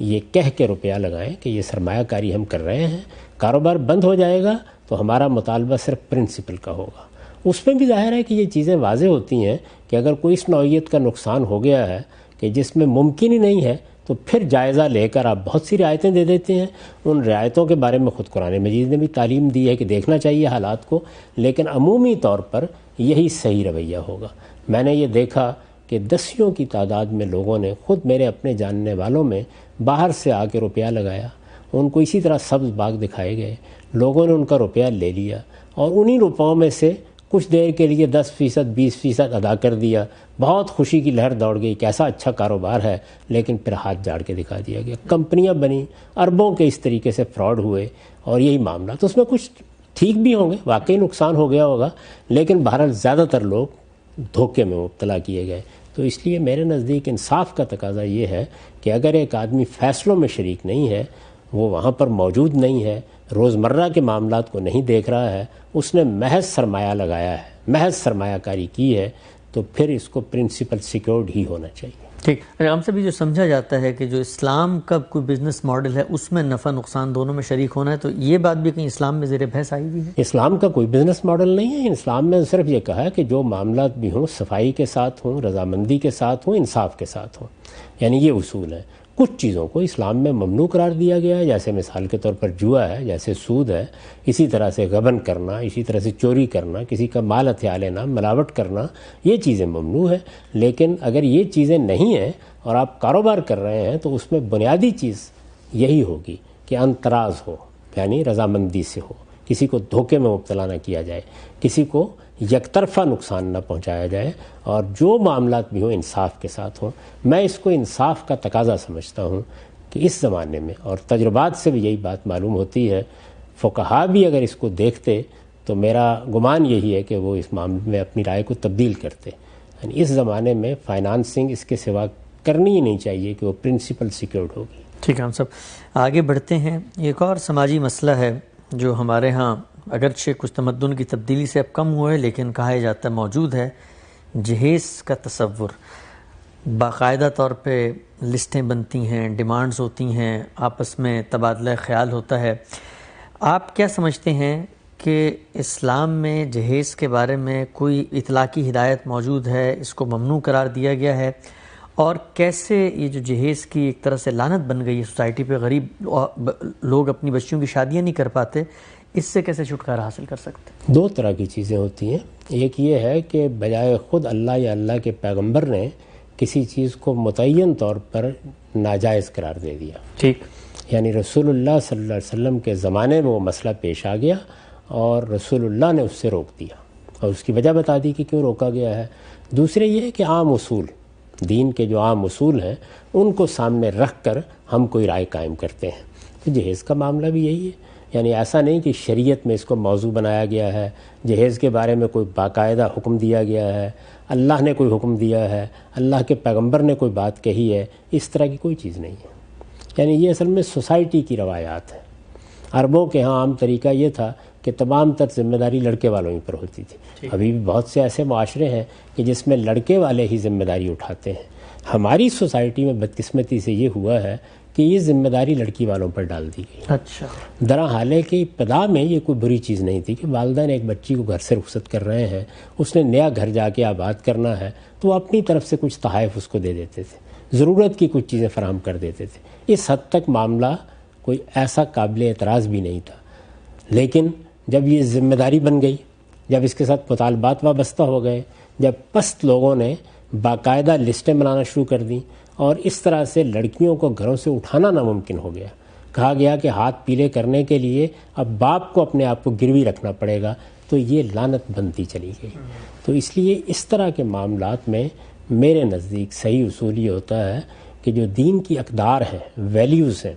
یہ کہہ کے روپیہ لگائیں کہ یہ سرمایہ کاری ہم کر رہے ہیں، کاروبار بند ہو جائے گا تو ہمارا مطالبہ صرف پرنسپل کا ہوگا. اس میں بھی ظاہر ہے کہ یہ چیزیں واضح ہوتی ہیں کہ اگر کوئی اس نوعیت کا نقصان ہو گیا ہے کہ جس میں ممکن ہی نہیں ہے تو پھر جائزہ لے کر آپ بہت سی رعایتیں دے دیتے ہیں. ان رعایتوں کے بارے میں خود قرآن مجید نے بھی تعلیم دی ہے کہ دیکھنا چاہیے حالات کو، لیکن عمومی طور پر یہی صحیح رویہ ہوگا. میں نے یہ دیکھا کہ دسیوں کی تعداد میں لوگوں نے، خود میرے اپنے جاننے والوں میں، باہر سے آ کے روپیہ لگایا. ان کو اسی طرح سبز باغ دکھائے گئے، لوگوں نے ان کا روپیہ لے لیا اور انہی روپوں میں سے کچھ دیر کے لیے 10%، 20% ادا کر دیا. بہت خوشی کی لہر دوڑ گئی، کیسا اچھا کاروبار ہے، لیکن پھر ہاتھ جاڑ کے دکھا دیا گیا. کمپنیاں بنی، اربوں کے اس طریقے سے فراڈ ہوئے. اور یہی معاملہ تو اس میں کچھ ٹھیک بھی ہوں گے، واقعی نقصان ہو گیا ہوگا، لیکن بہرحال زیادہ تر لوگ دھوکے میں مبتلا کیے گئے. تو اس لیے میرے نزدیک انصاف کا تقاضا یہ ہے کہ اگر ایک آدمی فیصلوں میں شریک نہیں ہے، وہ وہاں پر موجود نہیں ہے، روزمرہ کے معاملات کو نہیں دیکھ رہا ہے، اس نے محض سرمایہ لگایا ہے، محض سرمایہ کاری کی ہے، تو پھر اس کو پرنسپل سیکیورڈ ہی ہونا چاہیے. ٹھیک. ہم سے بھی جو سمجھا جاتا ہے کہ جو اسلام کا کوئی بزنس ماڈل ہے اس میں نفع نقصان دونوں میں شریک ہونا ہے، تو یہ بات بھی کہیں اسلام میں زیر بحث آئی ہوئی ہے؟ اسلام کا کوئی بزنس ماڈل نہیں ہے. اسلام نے صرف یہ کہا ہے کہ جو معاملات بھی ہوں صفائی کے ساتھ ہوں، رضامندی کے ساتھ ہوں، انصاف کے ساتھ ہوں. یعنی یہ اصول ہے. کچھ چیزوں کو اسلام میں ممنوع قرار دیا گیا ہے، جیسے مثال کے طور پر جوا ہے، جیسے سود ہے، اسی طرح سے غبن کرنا، اسی طرح سے چوری کرنا، کسی کا مال ہتھیا لینا، ملاوٹ کرنا، یہ چیزیں ممنوع ہیں. لیکن اگر یہ چیزیں نہیں ہیں اور آپ کاروبار کر رہے ہیں تو اس میں بنیادی چیز یہی ہوگی کہ انتراز ہو، یعنی رضامندی سے ہو، کسی کو دھوکے میں مبتلا نہ کیا جائے، کسی کو یک طرفہ نقصان نہ پہنچایا جائے، اور جو معاملات بھی ہوں انصاف کے ساتھ ہوں. میں اس کو انصاف کا تقاضا سمجھتا ہوں کہ اس زمانے میں، اور تجربات سے بھی یہی بات معلوم ہوتی ہے، فقہا بھی اگر اس کو دیکھتے تو میرا گمان یہی ہے کہ وہ اس معاملے میں اپنی رائے کو تبدیل کرتے. یعنی اس زمانے میں فائنانسنگ اس کے سوا کرنی ہی نہیں چاہیے کہ وہ پرنسپل سیکیورڈ ہوگی. ٹھیک ہے، ہم سب آگے بڑھتے ہیں. ایک اور سماجی مسئلہ ہے جو ہمارے ہاں اگرچہ کچھ تمدن کی تبدیلی سے اب کم ہوا ہے لیکن کہا جاتا ہے موجود ہے، جہیز کا تصور. باقاعدہ طور پہ لسٹیں بنتی ہیں، ڈیمانڈز ہوتی ہیں، آپس میں تبادلہ خیال ہوتا ہے. آپ کیا سمجھتے ہیں کہ اسلام میں جہیز کے بارے میں کوئی اطلاقی ہدایت موجود ہے، اس کو ممنوع قرار دیا گیا ہے، اور کیسے یہ جو جہیز کی ایک طرح سے لعنت بن گئی ہے سوسائٹی پہ، غریب لوگ اپنی بچیوں کی شادیاں نہیں کر پاتے، اس سے کیسے چھٹکارا حاصل کر سکتے ہیں؟ دو طرح کی چیزیں ہوتی ہیں. ایک یہ ہے کہ بجائے خود اللہ یا اللہ کے پیغمبر نے کسی چیز کو متعین طور پر ناجائز قرار دے دیا. ٹھیک. یعنی رسول اللہ صلی اللہ علیہ وسلم کے زمانے میں وہ مسئلہ پیش آ گیا اور رسول اللہ نے اس سے روک دیا اور اس کی وجہ بتا دی کہ کیوں روکا گیا ہے. دوسرے یہ ہے کہ عام اصول، دین کے جو عام اصول ہیں ان کو سامنے رکھ کر ہم کوئی رائے قائم کرتے ہیں. تو جہیز کا معاملہ بھی یہی ہے. یعنی ایسا نہیں کہ شریعت میں اس کو موضوع بنایا گیا ہے، جہیز کے بارے میں کوئی باقاعدہ حکم دیا گیا ہے، اللہ نے کوئی حکم دیا ہے، اللہ کے پیغمبر نے کوئی بات کہی ہے، اس طرح کی کوئی چیز نہیں ہے. یعنی یہ اصل میں سوسائٹی کی روایات ہیں. عربوں کے ہاں عام طریقہ یہ تھا کہ تمام تر ذمہ داری لڑکے والوں ہی پر ہوتی تھی. ابھی بھی بہت سے ایسے معاشرے ہیں کہ جس میں لڑکے والے ہی ذمہ داری اٹھاتے ہیں. ہماری سوسائٹی میں بدقسمتی سے یہ ہوا ہے کہ یہ ذمہ داری لڑکی والوں پر ڈال دی گئی. اچھا. درحال کہ ابتدا میں یہ کوئی بری چیز نہیں تھی کہ والدین ایک بچی کو گھر سے رخصت کر رہے ہیں، اس نے نیا گھر جا کے آباد کرنا ہے تو وہ اپنی طرف سے کچھ تحائف اس کو دے دیتے تھے، ضرورت کی کچھ چیزیں فراہم کر دیتے تھے. اس حد تک معاملہ کوئی ایسا قابل اعتراض بھی نہیں تھا. لیکن جب یہ ذمہ داری بن گئی، جب اس کے ساتھ مطالبات وابستہ ہو گئے، جب پست لوگوں نے باقاعدہ لسٹیں بنانا شروع کر دیں اور اس طرح سے لڑکیوں کو گھروں سے اٹھانا ناممکن ہو گیا، کہا گیا کہ ہاتھ پیلے کرنے کے لیے اب باپ کو اپنے آپ کو گروی رکھنا پڑے گا، تو یہ لعنت بنتی چلی گئی. تو اس لیے اس طرح کے معاملات میں میرے نزدیک صحیح اصول یہ ہوتا ہے کہ جو دین کی اقدار ہیں، ویلیوز ہیں،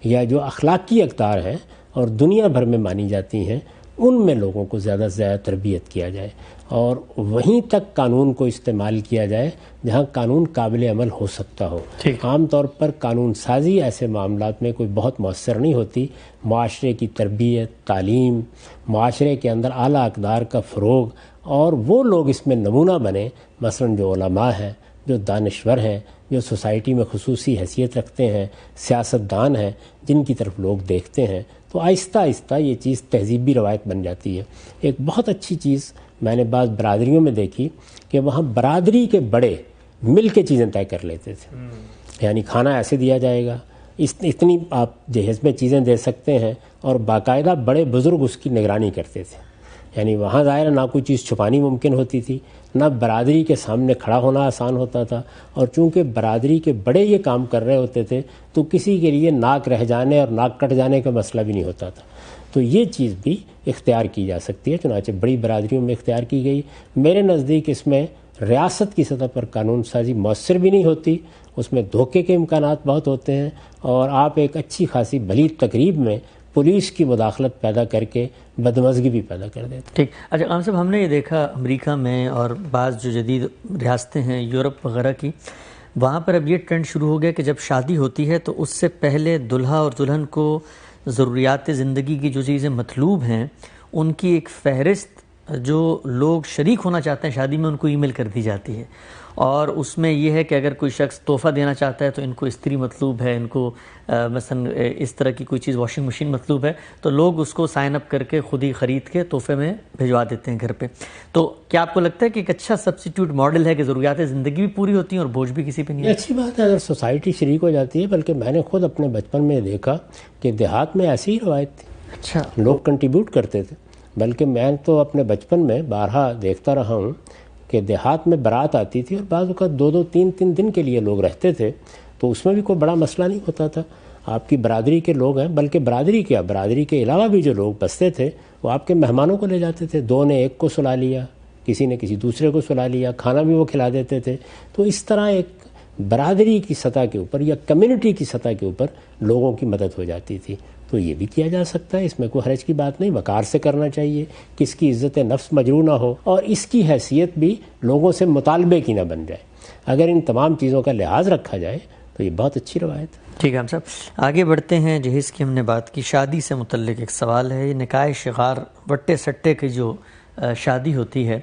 یا جو اخلاقی اقدار ہیں اور دنیا بھر میں مانی جاتی ہیں، ان میں لوگوں کو زیادہ سے زیادہ تربیت کیا جائے اور وہیں تک قانون کو استعمال کیا جائے جہاں قانون قابل عمل ہو سکتا ہو. عام طور پر قانون سازی ایسے معاملات میں کوئی بہت مؤثر نہیں ہوتی. معاشرے کی تربیت، تعلیم، معاشرے کے اندر اعلیٰ اقدار کا فروغ اور وہ لوگ اس میں نمونہ بنے، مثلا جو علماء ہیں، جو دانشور ہیں، جو سوسائٹی میں خصوصی حیثیت رکھتے ہیں، سیاستدان ہیں، جن کی طرف لوگ دیکھتے ہیں، تو آہستہ آہستہ یہ چیز تہذیبی روایت بن جاتی ہے. ایک بہت اچھی چیز میں نے بعض برادریوں میں دیکھی کہ وہاں برادری کے بڑے مل کے چیزیں طے کر لیتے تھے. یعنی کھانا ایسے دیا جائے گا، اتنی آپ جہیز میں چیزیں دے سکتے ہیں، اور باقاعدہ بڑے بزرگ اس کی نگرانی کرتے تھے. یعنی وہاں ظاہر نہ کوئی چیز چھپانی ممکن ہوتی تھی، نہ برادری کے سامنے کھڑا ہونا آسان ہوتا تھا، اور چونکہ برادری کے بڑے یہ کام کر رہے ہوتے تھے تو کسی کے لیے ناک رہ جانے اور ناک کٹ جانے کا مسئلہ بھی نہیں ہوتا تھا. تو یہ چیز بھی اختیار کی جا سکتی ہے، چنانچہ بڑی برادریوں میں اختیار کی گئی. میرے نزدیک اس میں ریاست کی سطح پر قانون سازی مؤثر بھی نہیں ہوتی، اس میں دھوکے کے امکانات بہت ہوتے ہیں، اور آپ ایک اچھی خاصی بلی تقریب میں پولیس کی مداخلت پیدا کر کے بدمزگی بھی پیدا کر دیتے. ٹھیک. اچھا قاسم صاحب، ہم نے یہ دیکھا امریکہ میں اور بعض جو جدید ریاستیں ہیں یورپ وغیرہ کی، وہاں پر اب یہ ٹرینڈ شروع ہو گیا کہ جب شادی ہوتی ہے تو اس سے پہلے دلہا اور دلہن کو ضروریات زندگی کی جو چیزیں مطلوب ہیں ان کی ایک فہرست جو لوگ شریک ہونا چاہتے ہیں شادی میں ان کو ای میل کر دی جاتی ہے، اور اس میں یہ ہے کہ اگر کوئی شخص تحفہ دینا چاہتا ہے تو ان کو استری مطلوب ہے، ان کو مثلا اس طرح کی کوئی چیز واشنگ مشین مطلوب ہے، تو لوگ اس کو سائن اپ کر کے خود ہی خرید کے تحفے میں بھجوا دیتے ہیں گھر پہ. تو کیا آپ کو لگتا ہے کہ ایک اچھا سبسٹیٹیوٹ ماڈل ہے کہ ضروریات زندگی بھی پوری ہوتی ہیں اور بوجھ بھی کسی پہ نہیں ہے؟ اچھی بات ہے اگر سوسائٹی شریک ہو جاتی ہے، بلکہ میں نے خود اپنے بچپن میں دیکھا کہ دیہات میں ایسی ہی روایت تھی. اچھا. لوگ کنٹریبیوٹ کرتے تھے. بلکہ میں تو اپنے بچپن میں بارہا دیکھتا رہا ہوں کہ دیہات میں بارات آتی تھی اور بعض اوقات 2-2 3-3 دن کے لیے لوگ رہتے تھے، تو اس میں بھی کوئی بڑا مسئلہ نہیں ہوتا تھا. آپ کی برادری کے لوگ ہیں، بلکہ برادری کے علاوہ بھی جو لوگ بستے تھے وہ آپ کے مہمانوں کو لے جاتے تھے. 2 نے 1 کو سلا لیا، کسی نے کسی دوسرے کو سلا لیا، کھانا بھی وہ کھلا دیتے تھے. تو اس طرح ایک برادری کی سطح کے اوپر یا کمیونٹی کی سطح کے اوپر لوگوں کی مدد ہو جاتی تھی. تو یہ بھی کیا جا سکتا ہے، اس میں کوئی حرج کی بات نہیں. وقار سے کرنا چاہیے، کس کی عزت نفس مجروح نہ ہو، اور اس کی حیثیت بھی لوگوں سے مطالبے کی نہ بن جائے. اگر ان تمام چیزوں کا لحاظ رکھا جائے تو یہ بہت اچھی روایت ہے. ٹھیک ہے ہم صاحب آگے بڑھتے ہیں. جہیز کی ہم نے بات کی، شادی سے متعلق ایک سوال ہے. یہ نکاح شغار وٹے سٹے کی جو شادی ہوتی ہے،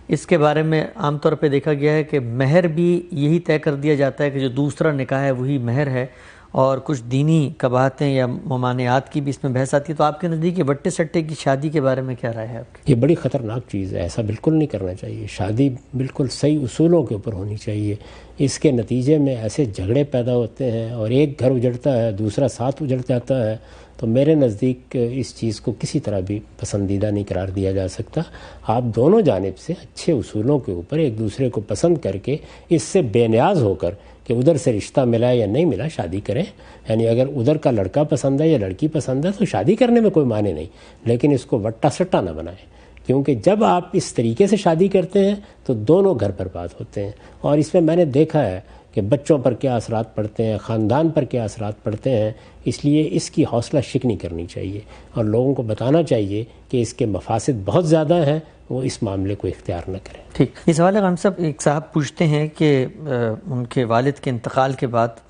اس کے بارے میں عام طور پہ دیکھا گیا ہے کہ مہر بھی یہی طے کر دیا جاتا ہے کہ جو دوسرا نکاح ہے وہی مہر ہے، اور کچھ دینی قباحتیں یا ممانعات کی بھی اس میں بحث آتی ہے، تو آپ کے نزدیک یہ بٹے سٹے کی شادی کے بارے میں کیا رائے ہے آپ کی؟ یہ بڑی خطرناک چیز ہے، ایسا بالکل نہیں کرنا چاہیے. شادی بالکل صحیح اصولوں کے اوپر ہونی چاہیے. اس کے نتیجے میں ایسے جھگڑے پیدا ہوتے ہیں اور ایک گھر اجڑتا ہے، دوسرا ساتھ اجڑ جاتا ہے. تو میرے نزدیک اس چیز کو کسی طرح بھی پسندیدہ نہیں قرار دیا جا سکتا. آپ دونوں جانب سے اچھے اصولوں کے اوپر ایک دوسرے کو پسند کر کے اس سے بے نیاز ہو کر کہ ادھر سے رشتہ ملا یا نہیں ملا شادی کریں. یعنی اگر ادھر کا لڑکا پسند ہے یا لڑکی پسند ہے تو شادی کرنے میں کوئی معنی نہیں، لیکن اس کو وٹا سٹا نہ بنائیں، کیونکہ جب آپ اس طریقے سے شادی کرتے ہیں تو دونوں گھر برباد ہوتے ہیں. اور اس میں میں نے دیکھا ہے کہ بچوں پر کیا اثرات پڑتے ہیں، خاندان پر کیا اثرات پڑتے ہیں. اس لیے اس کی حوصلہ شکنی کرنی چاہیے اور لوگوں کو بتانا چاہیے کہ اس کے مفاسد بہت زیادہ ہیں، وہ اس معاملے کو اختیار نہ کریں. ٹھیک. یہ سوال ہے غانم صاحب، ایک صاحب پوچھتے ہیں کہ ان کے والد کے انتقال کے بعد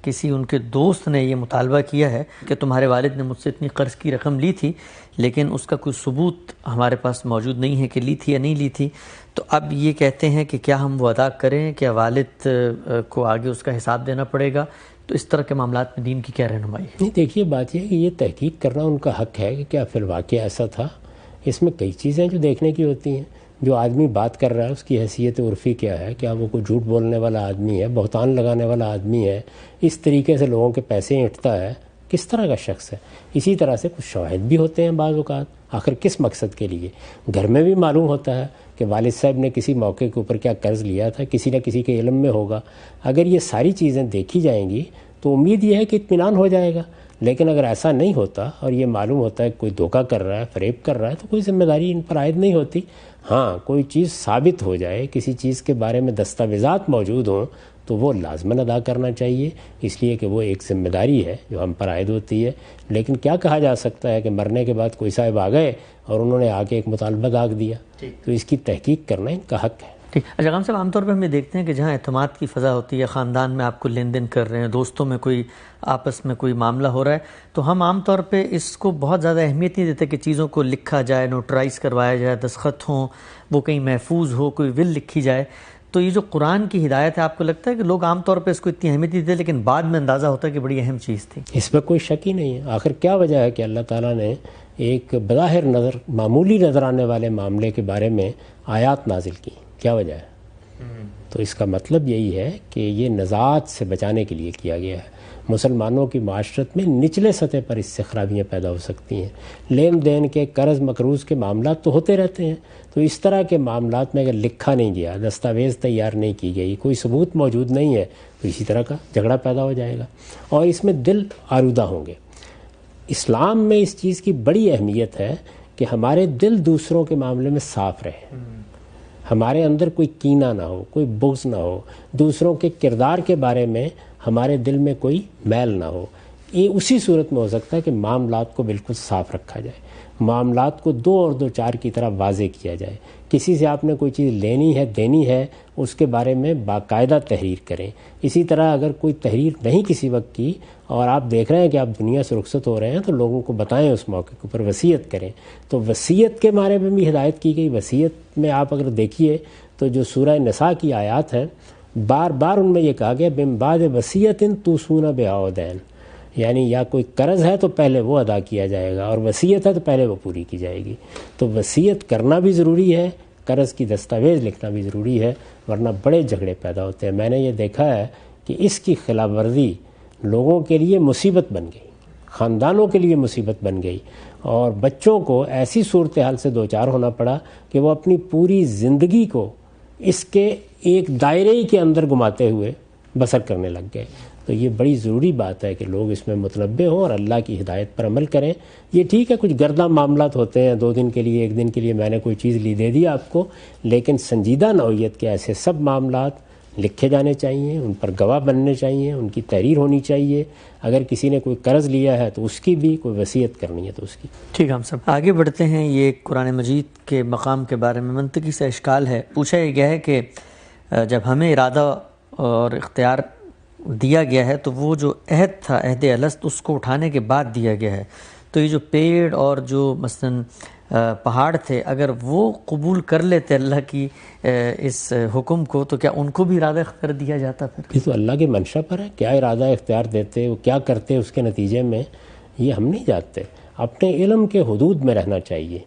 کسی ان کے دوست نے یہ مطالبہ کیا ہے کہ تمہارے والد نے مجھ سے اتنی قرض کی رقم لی تھی لیکن اس کا کوئی ثبوت ہمارے پاس موجود نہیں ہے کہ لی تھی یا نہیں لی تھی، تو اب یہ کہتے ہیں کہ کیا ہم وہ ادا کریں، کیا والد کو آگے اس کا حساب دینا پڑے گا؟ تو اس طرح کے معاملات میں دین کی کیا رہنمائی ہے؟ نہیں، دیکھیے بات یہ ہے کہ یہ تحقیق کرنا ان کا حق ہے کہ کیا فی الواقع ایسا تھا. اس میں کئی چیزیں جو دیکھنے کی ہوتی ہیں. جو آدمی بات کر رہا ہے اس کی حیثیت عرفی کیا ہے، کیا وہ کوئی جھوٹ بولنے والا آدمی ہے، بہتان لگانے والا آدمی ہے، اس طریقے سے لوگوں کے پیسے اینٹتا ہے، کس طرح کا شخص ہے. اسی طرح سے کچھ شواہد بھی ہوتے ہیں بعض اوقات، آخر کس مقصد کے لیے. گھر میں بھی معلوم ہوتا ہے کہ والد صاحب نے کسی موقع کے اوپر کیا قرض لیا تھا، کسی نہ کسی کے علم میں ہوگا. اگر یہ ساری چیزیں دیکھی جائیں گی تو امید یہ ہے کہ اطمینان ہو جائے گا. لیکن اگر ایسا نہیں ہوتا اور یہ معلوم ہوتا ہے کہ کوئی دھوکہ کر رہا ہے، فریب کر رہا ہے، تو کوئی ذمہ داری ان پر عائد نہیں ہوتی. ہاں، کوئی چیز ثابت ہو جائے، کسی چیز کے بارے میں دستاویزات موجود ہوں تو وہ لازماً ادا کرنا چاہیے، اس لیے کہ وہ ایک ذمہ داری ہے جو ہم پر عائد ہوتی ہے. لیکن کیا کہا جا سکتا ہے کہ مرنے کے بعد کوئی صاحب آ گئے اور انہوں نے آ کے ایک مطالبہ داغ دیا، تو اس کی تحقیق کرنا ان کا حق ہے. ٹھیک. اچھا غانم صاحب، عام طور پہ ہم یہ دیکھتے ہیں کہ جہاں اعتماد کی فضا ہوتی ہے، خاندان میں آپ کو لین دین کر رہے ہیں، دوستوں میں کوئی آپس میں کوئی معاملہ ہو رہا ہے، تو ہم عام طور پہ اس کو بہت زیادہ اہمیت نہیں دیتے کہ چیزوں کو لکھا جائے، نوٹرائز کروایا جائے، دستخط ہوں، وہ کہیں محفوظ ہو، کوئی ول لکھی جائے. تو یہ جو قرآن کی ہدایت ہے، آپ کو لگتا ہے کہ لوگ عام طور پہ اس کو اتنی اہمیت نہیں دیتے لیکن بعد میں اندازہ ہوتا ہے کہ بڑی اہم چیز تھی؟ اس میں کوئی شک ہی نہیں ہے. آخر کیا وجہ ہے کہ اللہ تعالیٰ نے ایک بظاہر نظر معمولی نظر آنے والے معاملے کے بارے میں آیات نازل کی؟ کیا وجہ ہے؟ تو اس کا مطلب یہی ہے کہ یہ نزاعت سے بچانے کے لیے کیا گیا ہے. مسلمانوں کی معاشرت میں نچلے سطح پر اس سے خرابیاں پیدا ہو سکتی ہیں. لین دین کے، قرض مقروض کے معاملات تو ہوتے رہتے ہیں، تو اس طرح کے معاملات میں اگر لکھا نہیں گیا، دستاویز تیار نہیں کی گئی، کوئی ثبوت موجود نہیں ہے، تو اسی طرح کا جھگڑا پیدا ہو جائے گا اور اس میں دل آلودہ ہوں گے. اسلام میں اس چیز کی بڑی اہمیت ہے کہ ہمارے دل دوسروں کے معاملے میں صاف رہے، ہمارے اندر کوئی کینہ نہ ہو، کوئی بغض نہ ہو، دوسروں کے کردار کے بارے میں ہمارے دل میں کوئی میل نہ ہو. یہ اسی صورت میں ہو سکتا ہے کہ معاملات کو بالکل صاف رکھا جائے، معاملات کو 2 اور 2 4 کی طرح واضح کیا جائے. کسی سے آپ نے کوئی چیز لینی ہے، دینی ہے، اس کے بارے میں باقاعدہ تحریر کریں. اسی طرح اگر کوئی تحریر نہیں کسی وقت کی اور آپ دیکھ رہے ہیں کہ آپ دنیا سے رخصت ہو رہے ہیں تو لوگوں کو بتائیں، اس موقع کے اوپر وصیت کریں. تو وصیت کے بارے میں بھی ہدایت کی گئی. وصیت میں آپ اگر دیکھیے تو جو سورہ نساء کی آیات ہیں، بار بار ان میں یہ کہا گیا من بعد وصیت توصون بہا دین، یعنی یا کوئی قرض ہے تو پہلے وہ ادا کیا جائے گا اور وصیت ہے تو پہلے وہ پوری کی جائے گی. تو وصیت کرنا بھی ضروری ہے، قرض کی دستاویز لکھنا بھی ضروری ہے، ورنہ بڑے جھگڑے پیدا ہوتے ہیں. میں نے یہ دیکھا ہے کہ اس کی خلاف ورزی لوگوں کے لیے مصیبت بن گئی، خاندانوں کے لیے مصیبت بن گئی، اور بچوں کو ایسی صورتحال سے دوچار ہونا پڑا کہ وہ اپنی پوری زندگی کو اس کے ایک دائرے کے اندر گماتے ہوئے بسر کرنے لگ گئے. تو یہ بڑی ضروری بات ہے کہ لوگ اس میں متنبہ ہوں اور اللہ کی ہدایت پر عمل کریں. یہ ٹھیک ہے کچھ گردہ معاملات ہوتے ہیں، 2 دن کے لیے، 1 دن کے لیے میں نے کوئی چیز دے دی آپ کو، لیکن سنجیدہ نوعیت کے ایسے سب معاملات لکھے جانے چاہیے، ان پر گواہ بننے چاہیے، ان کی تحریر ہونی چاہیے. اگر کسی نے کوئی قرض لیا ہے تو اس کی بھی، کوئی وصیت کرنی ہے تو اس کی. ٹھیک ہے، ہم سب آگے بڑھتے ہیں. یہ قرآن مجید کے مقام کے بارے میں منطقی سے اشکال ہے. پوچھا یہ گیا ہے کہ جب ہمیں ارادہ اور اختیار دیا گیا ہے تو وہ جو عہد تھا، عہد الست، اس کو اٹھانے کے بعد دیا گیا ہے، تو یہ جو پیڑ اور جو مثلاً پہاڑ تھے، اگر وہ قبول کر لیتے اللہ کی اس حکم کو، تو کیا ان کو بھی ارادہ کر دیا جاتا پھر؟ یہ تو اللہ کے منشا پر ہے، کیا ارادہ اختیار دیتے، وہ کیا کرتے اس کے نتیجے میں، یہ ہم نہیں جانتے۔ اپنے علم کے حدود میں رہنا چاہیے،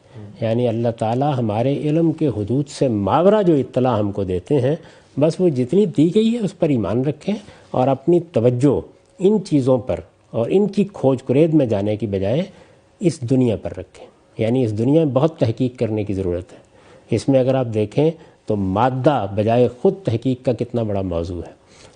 یعنی اللہ تعالیٰ ہمارے علم کے حدود سے ماورا جو اطلاع ہم کو دیتے ہیں، بس وہ جتنی دی گئی ہے اس پر ایمان رکھیں، اور اپنی توجہ ان چیزوں پر اور ان کی کھوج کرید میں جانے کی بجائے اس دنیا پر رکھیں۔ یعنی اس دنیا میں بہت تحقیق کرنے کی ضرورت ہے۔ اس میں اگر آپ دیکھیں تو مادہ بجائے خود تحقیق کا کتنا بڑا موضوع ہے،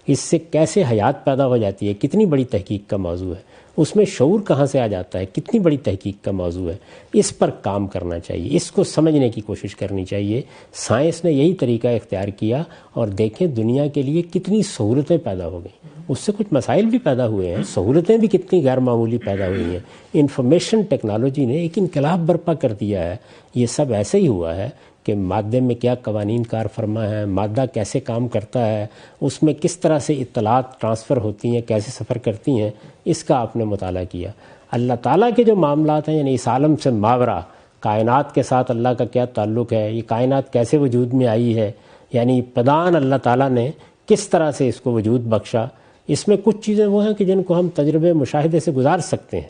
اس سے کیسے حیات پیدا ہو جاتی ہے، کتنی بڑی تحقیق کا موضوع ہے، اس میں شعور کہاں سے آ جاتا ہے، کتنی بڑی تحقیق کا موضوع ہے۔ اس پر کام کرنا چاہیے، اس کو سمجھنے کی کوشش کرنی چاہیے۔ سائنس نے یہی طریقہ اختیار کیا، اور دیکھیں دنیا کے لیے کتنی سہولتیں پیدا ہو گئیں، اس سے کچھ مسائل بھی پیدا ہوئے ہیں، سہولتیں بھی کتنی غیر معمولی پیدا ہوئی ہیں۔ انفارمیشن ٹیکنالوجی نے ایک انقلاب برپا کر دیا ہے۔ یہ سب ایسے ہی ہوا ہے کہ مادے میں کیا قوانین کار فرما ہے، مادہ کیسے کام کرتا ہے، اس میں کس طرح سے اطلاعات ٹرانسفر ہوتی ہیں، کیسے سفر کرتی ہیں، اس کا آپ نے مطالعہ کیا۔ اللہ تعالیٰ کے جو معاملات ہیں، یعنی اس عالم سے ماورا کائنات کے ساتھ اللہ کا کیا تعلق ہے، یہ کائنات کیسے وجود میں آئی ہے، یعنی ابتداً اللہ تعالیٰ نے کس طرح سے اس کو وجود بخشا۔ اس میں کچھ چیزیں وہ ہیں کہ جن کو ہم تجربے مشاہدے سے گزار سکتے ہیں،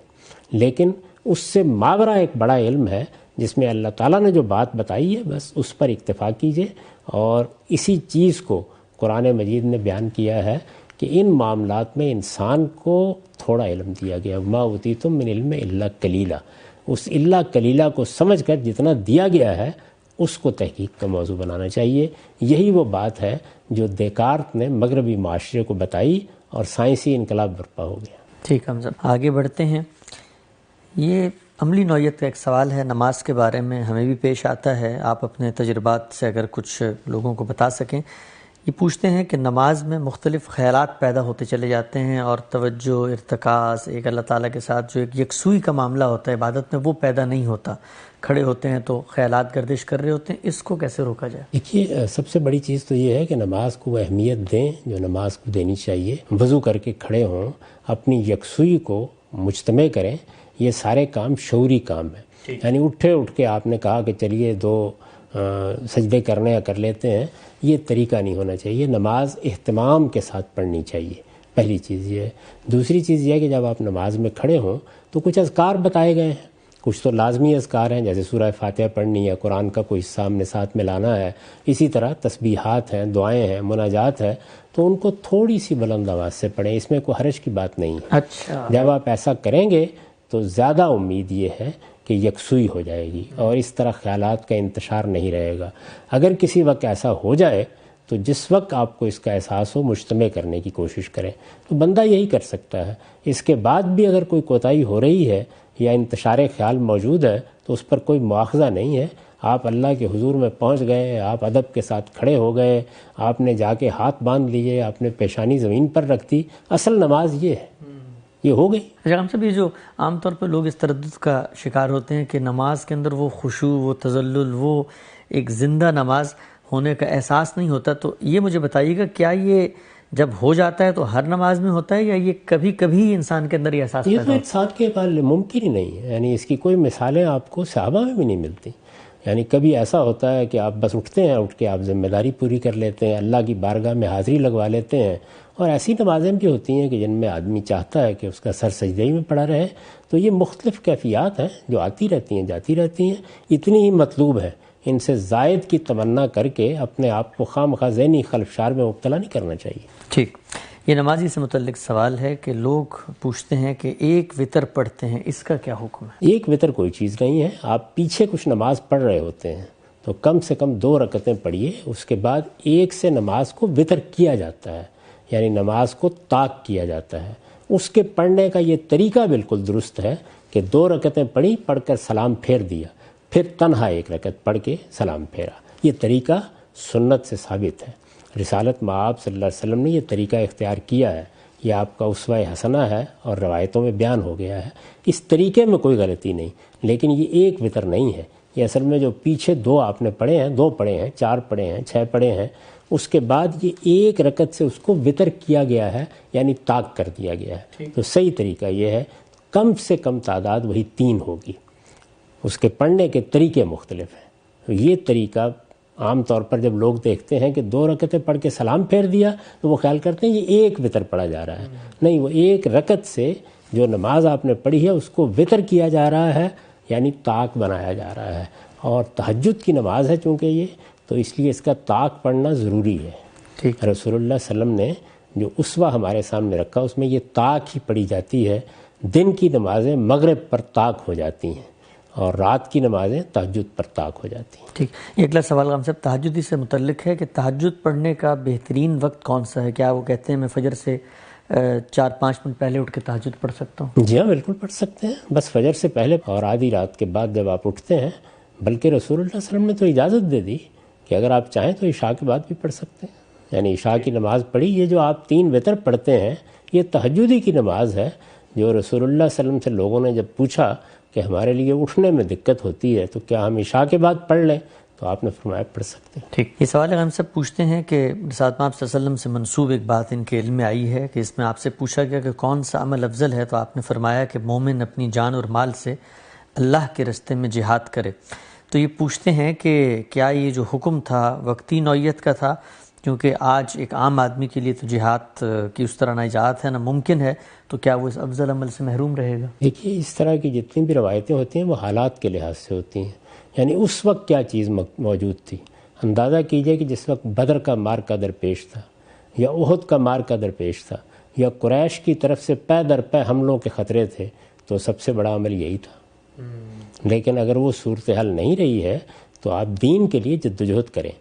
لیکن اس سے ماورا ایک بڑا علم ہے جس میں اللہ تعالیٰ نے جو بات بتائی ہے، بس اس پر اکتفا کیجئے۔ اور اسی چیز کو قرآن مجید نے بیان کیا ہے کہ ان معاملات میں انسان کو تھوڑا علم دیا گیا، ما اوتیتم من علم الا قلیلا۔ اس الا قلیلا کو سمجھ کر جتنا دیا گیا ہے اس کو تحقیق کا موضوع بنانا چاہیے۔ یہی وہ بات ہے جو دیکارت نے مغربی معاشرے کو بتائی اور سائنسی انقلاب برپا ہو گیا۔ ٹھیک، ہم سب آگے بڑھتے ہیں۔ یہ عملی نوعیت کا ایک سوال ہے، نماز کے بارے میں ہمیں بھی پیش آتا ہے، آپ اپنے تجربات سے اگر کچھ لوگوں کو بتا سکیں۔ یہ پوچھتے ہیں کہ نماز میں مختلف خیالات پیدا ہوتے چلے جاتے ہیں، اور توجہ، ارتکاز، ایک اللہ تعالیٰ کے ساتھ جو ایک یکسوئی کا معاملہ ہوتا ہے عبادت میں، وہ پیدا نہیں ہوتا۔ کھڑے ہوتے ہیں تو خیالات گردش کر رہے ہوتے ہیں، اس کو کیسے روکا جائے؟ دیکھیے، سب سے بڑی چیز تو یہ ہے کہ نماز کو وہ اہمیت دیں جو نماز کو دینی چاہیے۔ وضو کر کے کھڑے ہوں، اپنی یکسوئی کو مجتمع کریں، یہ سارے کام شعوری کام ہیں۔ یعنی اٹھ کے آپ نے کہا کہ چلیے 2 سجدے کرنے یا کر لیتے ہیں، یہ طریقہ نہیں ہونا چاہیے۔ نماز اہتمام کے ساتھ پڑھنی چاہیے، پہلی چیز یہ ہے۔ دوسری چیز یہ ہے کہ جب آپ نماز میں کھڑے ہوں تو کچھ اذکار بتائے گئے ہیں، کچھ تو لازمی اذکار ہیں جیسے سورہ فاتحہ پڑھنی ہے، قرآن کا کوئی حصہ ہم نے ساتھ میں لانا ہے، اسی طرح تسبیحات ہیں، دعائیں ہیں، مناجات ہے، تو ان کو تھوڑی سی بلند آواز سے پڑھیں، اس میں کوئی حرج کی بات نہیں ہے۔ اچھا، جب آپ ایسا کریں گے تو زیادہ امید یہ ہے کہ یکسوئی ہو جائے گی اور اس طرح خیالات کا انتشار نہیں رہے گا۔ اگر کسی وقت ایسا ہو جائے تو جس وقت آپ کو اس کا احساس ہو مجتمع کرنے کی کوشش کریں، تو بندہ یہی کر سکتا ہے۔ اس کے بعد بھی اگر کوئی کوتاہی ہو رہی ہے یا انتشار خیال موجود ہے تو اس پر کوئی مواخذہ نہیں ہے۔ آپ اللہ کے حضور میں پہنچ گئے، آپ ادب کے ساتھ کھڑے ہو گئے، آپ نے جا کے ہاتھ باندھ لیے، آپ نے پیشانی زمین پر رکھ دی، اصل نماز یہ ہے، یہ ہو گئی۔ اچھا، ہم سب یہ جو عام طور پہ لوگ اس تردد کا شکار ہوتے ہیں کہ نماز کے اندر وہ خشوع، وہ تذلل، وہ ایک زندہ نماز ہونے کا احساس نہیں ہوتا، تو یہ مجھے بتائیے گا کیا یہ جب ہو جاتا ہے تو ہر نماز میں ہوتا ہے، یا یہ کبھی کبھی انسان کے اندر یہ احساس یہ پیدا تو ہوتا ایک ساتھ کے بعد ممکن ہی نہیں ہے، یعنی اس کی کوئی مثالیں آپ کو صحابہ میں بھی نہیں ملتی۔ یعنی کبھی ایسا ہوتا ہے کہ آپ بس اٹھتے ہیں، اٹھ کے آپ ذمہ داری پوری کر لیتے ہیں، اللہ کی بارگاہ میں حاضری لگوا لیتے ہیں، اور ایسی نمازیں بھی ہوتی ہیں کہ جن میں آدمی چاہتا ہے کہ اس کا سر سجدے میں پڑا رہے۔ تو یہ مختلف کیفیات ہیں جو آتی رہتی ہیں، جاتی رہتی ہیں، اتنی ہی مطلوب ہے۔ ان سے زائد کی تمنا کر کے اپنے آپ کو خواہ ذہنی خلفشار میں مبتلا نہیں کرنا چاہیے۔ ٹھیک، یہ نمازی سے متعلق سوال ہے کہ لوگ پوچھتے ہیں کہ ایک وتر پڑھتے ہیں، اس کا کیا حکم ہے؟ ایک وتر کوئی چیز نہیں ہے۔ آپ پیچھے کچھ نماز پڑھ رہے ہوتے ہیں تو کم سے کم 2 رکعتیں پڑھیے، اس کے بعد 1 سے نماز کو وتر کیا جاتا ہے، یعنی نماز کو طاق کیا جاتا ہے۔ اس کے پڑھنے کا یہ طریقہ بالکل درست ہے کہ 2 رکعتیں پڑھی، پڑھ کر سلام پھیر دیا، پھر تنہا 1 رکعت پڑھ کے سلام پھیرا۔ یہ طریقہ سنت سے ثابت ہے، رسالت مآب صلی اللہ علیہ وسلم نے یہ طریقہ اختیار کیا ہے، یہ آپ کا اسوہ حسنہ ہے اور روایتوں میں بیان ہو گیا ہے۔ اس طریقے میں کوئی غلطی نہیں، لیکن یہ ایک وتر نہیں ہے۔ یہ اصل میں جو پیچھے 2 آپ نے پڑھے ہیں، 2 پڑھے ہیں، 4 پڑھے ہیں، 6 پڑھے ہیں، اس کے بعد یہ 1 رکعت سے اس کو وتر کیا گیا ہے، یعنی طاق کر دیا گیا ہے۔ تو صحیح طریقہ یہ ہے کم سے کم تعداد وہی 3 ہوگی. اس کے پڑھنے کے طریقے مختلف ہیں. یہ طریقہ عام طور پر جب لوگ دیکھتے ہیں کہ 2 رکعتیں پڑھ کے سلام پھیر دیا تو وہ خیال کرتے ہیں یہ ایک وطر پڑھا جا رہا ہے. نہیں، وہ ایک رکعت سے جو نماز آپ نے پڑھی ہے اس کو وطر کیا جا رہا ہے، یعنی طاق بنایا جا رہا ہے. اور تہجد کی نماز ہے چونکہ یہ، تو اس لیے اس کا طاق پڑھنا ضروری ہے. رسول اللہ صلی اللہ علیہ وسلم نے جو اسوہ ہمارے سامنے رکھا اس میں یہ طاق ہی پڑھی جاتی ہے. دن کی نمازیں مغرب پر طاق ہو جاتی ہیں اور رات کی نمازیں تہجد پر طاق ہو جاتی ہیں. ٹھیک. یہ اگلا سوال غام صاحب تہجد سے متعلق ہے کہ تہجد پڑھنے کا بہترین وقت کون سا ہے؟ کیا وہ کہتے ہیں میں فجر سے 4-5 منٹ پہلے اٹھ کے تہجد پڑھ سکتا ہوں؟ جی ہاں، بالکل پڑھ سکتے ہیں. بس فجر سے پہلے اور آدھی رات کے بعد جب آپ اٹھتے ہیں، بلکہ رسول اللہ صلی اللہ علیہ وسلم نے تو اجازت دے دی کہ اگر آپ چاہیں تو عشاء کے بعد بھی پڑھ سکتے ہیں. یعنی عشاء کی نماز پڑھی، یہ جو آپ 3 وتر پڑھتے ہیں یہ تہجدی کی نماز ہے. جو رسول اللہ صلی اللہ علیہ وسلم سے لوگوں نے جب پوچھا کہ ہمارے لیے اٹھنے میں دقت ہوتی ہے تو کیا ہم عشاء کے بعد پڑھ لیں، تو آپ نے فرمایا پڑھ سکتے ہیں. ٹھیک. یہ سوال ہم سب پوچھتے ہیں کہ رسالت آپ صلی اللہ علیہ وسلم سے منسوب ایک بات ان کے علم میں آئی ہے کہ اس میں آپ سے پوچھا گیا کہ کون سا عمل افضل ہے، تو آپ نے فرمایا کہ مومن اپنی جان اور مال سے اللہ کے راستے میں جہاد کرے. تو یہ پوچھتے ہیں کہ کیا یہ جو حکم تھا وقتی نوعیت کا تھا، کیونکہ آج ایک عام آدمی کے لیے تو جہاد کی اس طرح نہ اجازت ہے نہ ممکن ہے، تو کیا وہ اس افضل عمل سے محروم رہے گا؟ دیکھیے، اس طرح کی جتنی بھی روایتیں ہوتی ہیں وہ حالات کے لحاظ سے ہوتی ہیں. یعنی اس وقت کیا چیز موجود تھی. اندازہ کیجئے کہ جس وقت بدر کا مارکہ درپیش تھا یا احد کا مارکہ درپیش تھا یا قریش کی طرف سے پے در پے حملوں کے خطرے تھے، تو سب سے بڑا عمل یہی تھا. لیکن اگر وہ صورتحال نہیں رہی ہے تو آپ دین کے لیے جدوجہد کریں.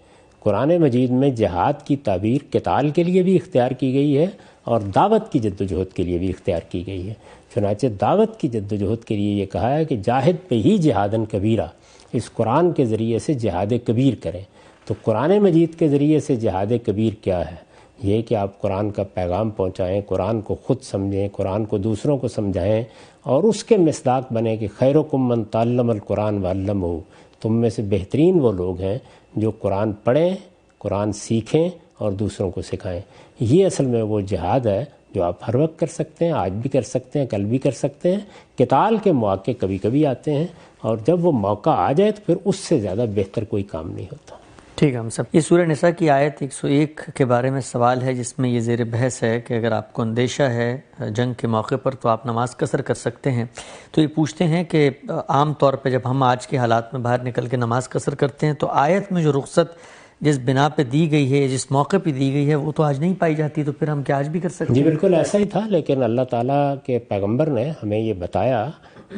قرآن مجید میں جہاد کی تعبیر قتال کے لیے بھی اختیار کی گئی ہے اور دعوت کی جدوجہد کے لیے بھی اختیار کی گئی ہے. چنانچہ دعوت کی جدوجہد کے لیے یہ کہا ہے کہ جاہد پہ ہی جہادن کبیرہ، اس قرآن کے ذریعے سے جہاد کبیر کریں. تو قرآن مجید کے ذریعے سے جہاد کبیر کیا ہے؟ یہ کہ آپ قرآن کا پیغام پہنچائیں، قرآن کو خود سمجھیں، قرآن کو دوسروں کو سمجھائیں اور اس کے مصداق بنیں کہ خیرکم من تعلم القرآن وعلمہ. تم میں سے بہترین وہ لوگ ہیں جو قرآن پڑھیں، قرآن سیکھیں اور دوسروں کو سکھائیں. یہ اصل میں وہ جہاد ہے جو آپ ہر وقت کر سکتے ہیں، آج بھی کر سکتے ہیں، کل بھی کر سکتے ہیں. قتال کے مواقع کبھی کبھی آتے ہیں اور جب وہ موقع آ جائے تو پھر اس سے زیادہ بہتر کوئی کام نہیں ہوتا. ٹھیک ہے. ہم سب یہ سورہ نساء کی آیت 101 کے بارے میں سوال ہے جس میں یہ زیر بحث ہے کہ اگر آپ کو اندیشہ ہے جنگ کے موقع پر تو آپ نماز قصر کر سکتے ہیں. تو یہ پوچھتے ہیں کہ عام طور پہ جب ہم آج کے حالات میں باہر نکل کے نماز قصر کرتے ہیں تو آیت میں جو رخصت جس بنا پہ دی گئی ہے، جس موقع پہ دی گئی ہے، وہ تو آج نہیں پائی جاتی، تو پھر ہم کیا آج بھی کر سکتے ہیں؟ جی بالکل ایسا ہی تھا. لیکن اللہ تعالیٰ کے پیغمبر نے ہمیں یہ بتایا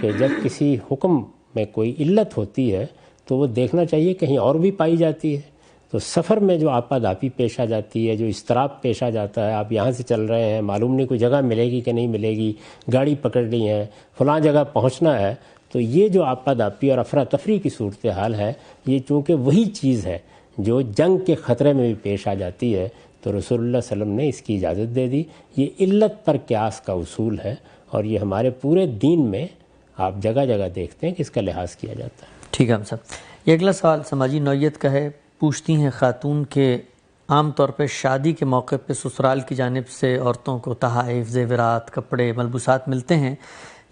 کہ جب کسی حکم میں کوئی علت ہوتی ہے تو وہ دیکھنا چاہیے کہیں اور بھی پائی جاتی ہے. تو سفر میں جو آپاداپی پیش آ جاتی ہے، جو اضطراب پیش آ جاتا ہے، آپ یہاں سے چل رہے ہیں، معلوم نہیں کوئی جگہ ملے گی کہ نہیں ملے گی، گاڑی پکڑ لی ہے، فلاں جگہ پہنچنا ہے، تو یہ جو آپاداپی اور افراتفری کی صورتحال ہے، یہ چونکہ وہی چیز ہے جو جنگ کے خطرے میں بھی پیش آ جاتی ہے، تو رسول اللہ صلی اللہ علیہ وسلم نے اس کی اجازت دے دی. یہ علت پر قیاس کا اصول ہے اور یہ ہمارے پورے دین میں آپ جگہ جگہ دیکھتے ہیں کہ اس کا لحاظ کیا جاتا ہے. ٹھیک ہے. ہم سب یہ اگلا سوال سماجی نوعیت کا ہے. پوچھتی ہیں خاتون کے عام طور پہ شادی کے موقع پہ سسرال کی جانب سے عورتوں کو تحائف، زیورات، کپڑے، ملبوسات ملتے ہیں،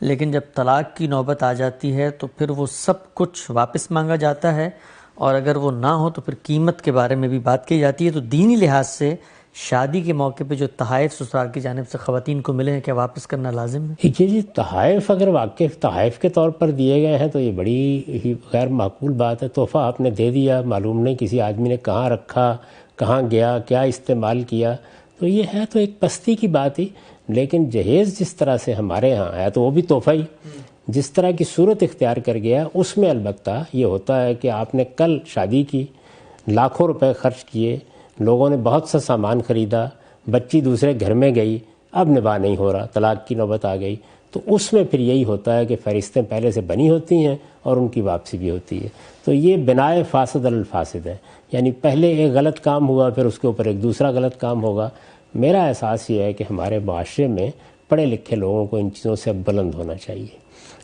لیکن جب طلاق کی نوبت آ جاتی ہے تو پھر وہ سب کچھ واپس مانگا جاتا ہے، اور اگر وہ نہ ہو تو پھر قیمت کے بارے میں بھی بات کی جاتی ہے. تو دینی لحاظ سے شادی کے موقع پہ جو تحائف سسرال کی جانب سے خواتین کو ملے ہیں کیا واپس کرنا لازم ہے؟ جی تحائف اگر واقع تحائف کے طور پر دیے گئے ہیں تو یہ بڑی ہی غیر معقول بات ہے. تحفہ آپ نے دے دیا، معلوم نہیں کسی آدمی نے کہاں رکھا، کہاں گیا، کیا استعمال کیا، تو یہ ہے تو ایک پستی کی بات ہی. لیکن جہیز جس طرح سے ہمارے ہاں ہے تو وہ بھی تحفہ ہی، جس طرح کی صورت اختیار کر گیا اس میں البتہ یہ ہوتا ہے کہ آپ نے کل شادی کی، لاکھوں روپے خرچ کیے، لوگوں نے بہت سا سامان خریدا، بچی دوسرے گھر میں گئی، اب نباہ نہیں ہو رہا، طلاق کی نوبت آ گئی، تو اس میں پھر یہی ہوتا ہے کہ فہرستیں پہلے سے بنی ہوتی ہیں اور ان کی واپسی بھی ہوتی ہے. تو یہ بنائے فاسد الفاسد ہے، یعنی پہلے ایک غلط کام ہوا پھر اس کے اوپر ایک دوسرا غلط کام ہوگا. میرا احساس یہ ہے کہ ہمارے معاشرے میں پڑھے لکھے لوگوں کو ان چیزوں سے بلند ہونا چاہیے.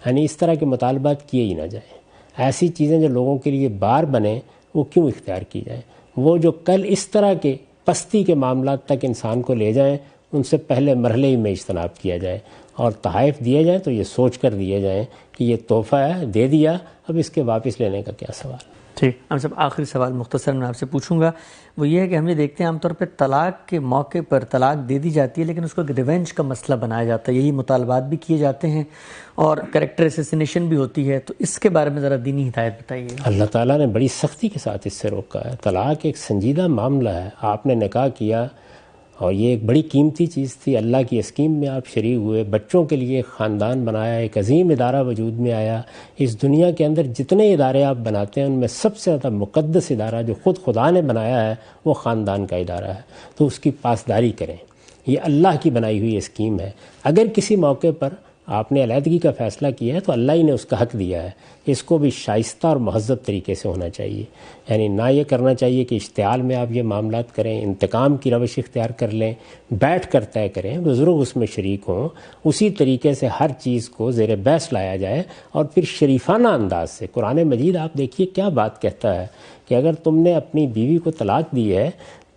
یعنی اس طرح کے مطالبات کیے ہی نہ جائیں. ایسی چیزیں جو لوگوں کے لیے بار بنیں وہ کیوں اختیار کی جائیں؟ وہ جو کل اس طرح کے پستی کے معاملات تک انسان کو لے جائیں ان سے پہلے مرحلے ہی میں اجتناب کیا جائے. اور تحائف دیے جائیں تو یہ سوچ کر دیے جائیں کہ یہ تحفہ ہے، دے دیا، اب اس کے واپس لینے کا کیا سوال۔ ٹھیک، ہم سب آخری سوال مختصر میں آپ سے پوچھوں گا، وہ یہ ہے کہ ہم یہ دیکھتے ہیں عام طور پہ طلاق کے موقع پر طلاق دے دی جاتی ہے، لیکن اس کو ایک ریونج کا مسئلہ بنایا جاتا ہے، یہی مطالبات بھی کیے جاتے ہیں اور کریکٹر اسیسینیشن بھی ہوتی ہے، تو اس کے بارے میں ذرا دینی ہدایت بتائیے۔ اللہ تعالیٰ نے بڑی سختی کے ساتھ اس سے روکا ہے۔ طلاق ایک سنجیدہ معاملہ ہے، آپ نے نکاح کیا اور یہ ایک بڑی قیمتی چیز تھی، اللہ کی اسکیم میں آپ شریک ہوئے، بچوں کے لیے ایک خاندان بنایا، ایک عظیم ادارہ وجود میں آیا۔ اس دنیا کے اندر جتنے ادارے آپ بناتے ہیں ان میں سب سے زیادہ مقدس ادارہ جو خود خدا نے بنایا ہے وہ خاندان کا ادارہ ہے، تو اس کی پاسداری کریں۔ یہ اللہ کی بنائی ہوئی اسکیم ہے۔ اگر کسی موقع پر آپ نے علیحدگی کا فیصلہ کیا ہے تو اللہ ہی نے اس کا حق دیا ہے، اس کو بھی شائستہ اور مہذب طریقے سے ہونا چاہیے، یعنی نہ یہ کرنا چاہیے کہ اشتعال میں آپ یہ معاملات کریں، انتقام کی روش اختیار کر لیں، بیٹھ کر طے کریں، بزرگ اس میں شریک ہوں، اسی طریقے سے ہر چیز کو زیر بحث لایا جائے اور پھر شریفانہ انداز سے۔ قرآن مجید آپ دیکھیے کیا بات کہتا ہے کہ اگر تم نے اپنی بیوی کو طلاق دی ہے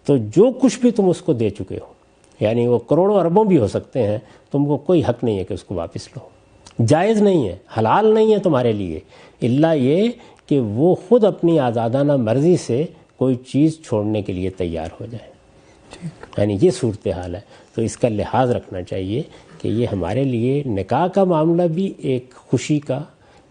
تو جو کچھ بھی تم اس کو دے چکے ہو، یعنی وہ کروڑوں اربوں بھی ہو سکتے ہیں، تم کو کوئی حق نہیں ہے کہ اس کو واپس لو، جائز نہیں ہے، حلال نہیں ہے تمہارے لیے، الا یہ کہ وہ خود اپنی آزادانہ مرضی سے کوئی چیز چھوڑنے کے لیے تیار ہو جائے۔ یعنی یہ صورتحال ہے، تو اس کا لحاظ رکھنا چاہیے کہ یہ ہمارے لیے نکاح کا معاملہ بھی ایک خوشی کا،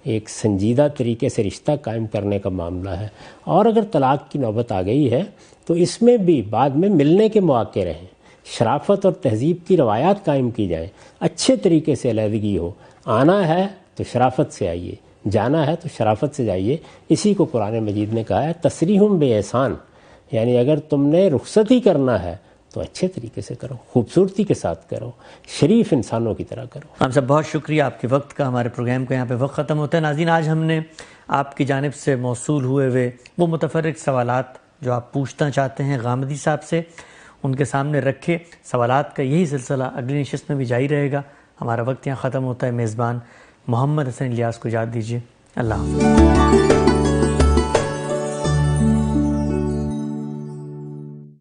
ایک سنجیدہ طریقے سے رشتہ قائم کرنے کا معاملہ ہے، اور اگر طلاق کی نوبت آ گئی ہے تو اس میں بھی بعد میں ملنے کے مواقع رہیں، شرافت اور تہذیب کی روایات قائم کی جائیں، اچھے طریقے سے علیحدگی ہو، آنا ہے تو شرافت سے آئیے، جانا ہے تو شرافت سے جائیے۔ اسی کو قرآن مجید نے کہا ہے تسریحم بے احسان، یعنی اگر تم نے رخصت ہی کرنا ہے تو اچھے طریقے سے کرو، خوبصورتی کے ساتھ کرو، شریف انسانوں کی طرح کرو۔ ہم سب بہت شکریہ آپ کے وقت کا، ہمارے پروگرام کا یہاں پہ وقت ختم ہوتا ہے۔ ناظرین، آج ہم نے آپ کی جانب سے موصول ہوئے وہ متفرق سوالات جو آپ پوچھنا چاہتے ہیں غامدی صاحب سے، ان کے سامنے رکھے۔ سوالات کا یہی سلسلہ اگلی نشست میں بھی جاری رہے گا۔ ہمارا وقت یہاں ختم ہوتا ہے۔ میزبان محمد حسن الیاس کو اجازت دیجیے، اللہ حافظ۔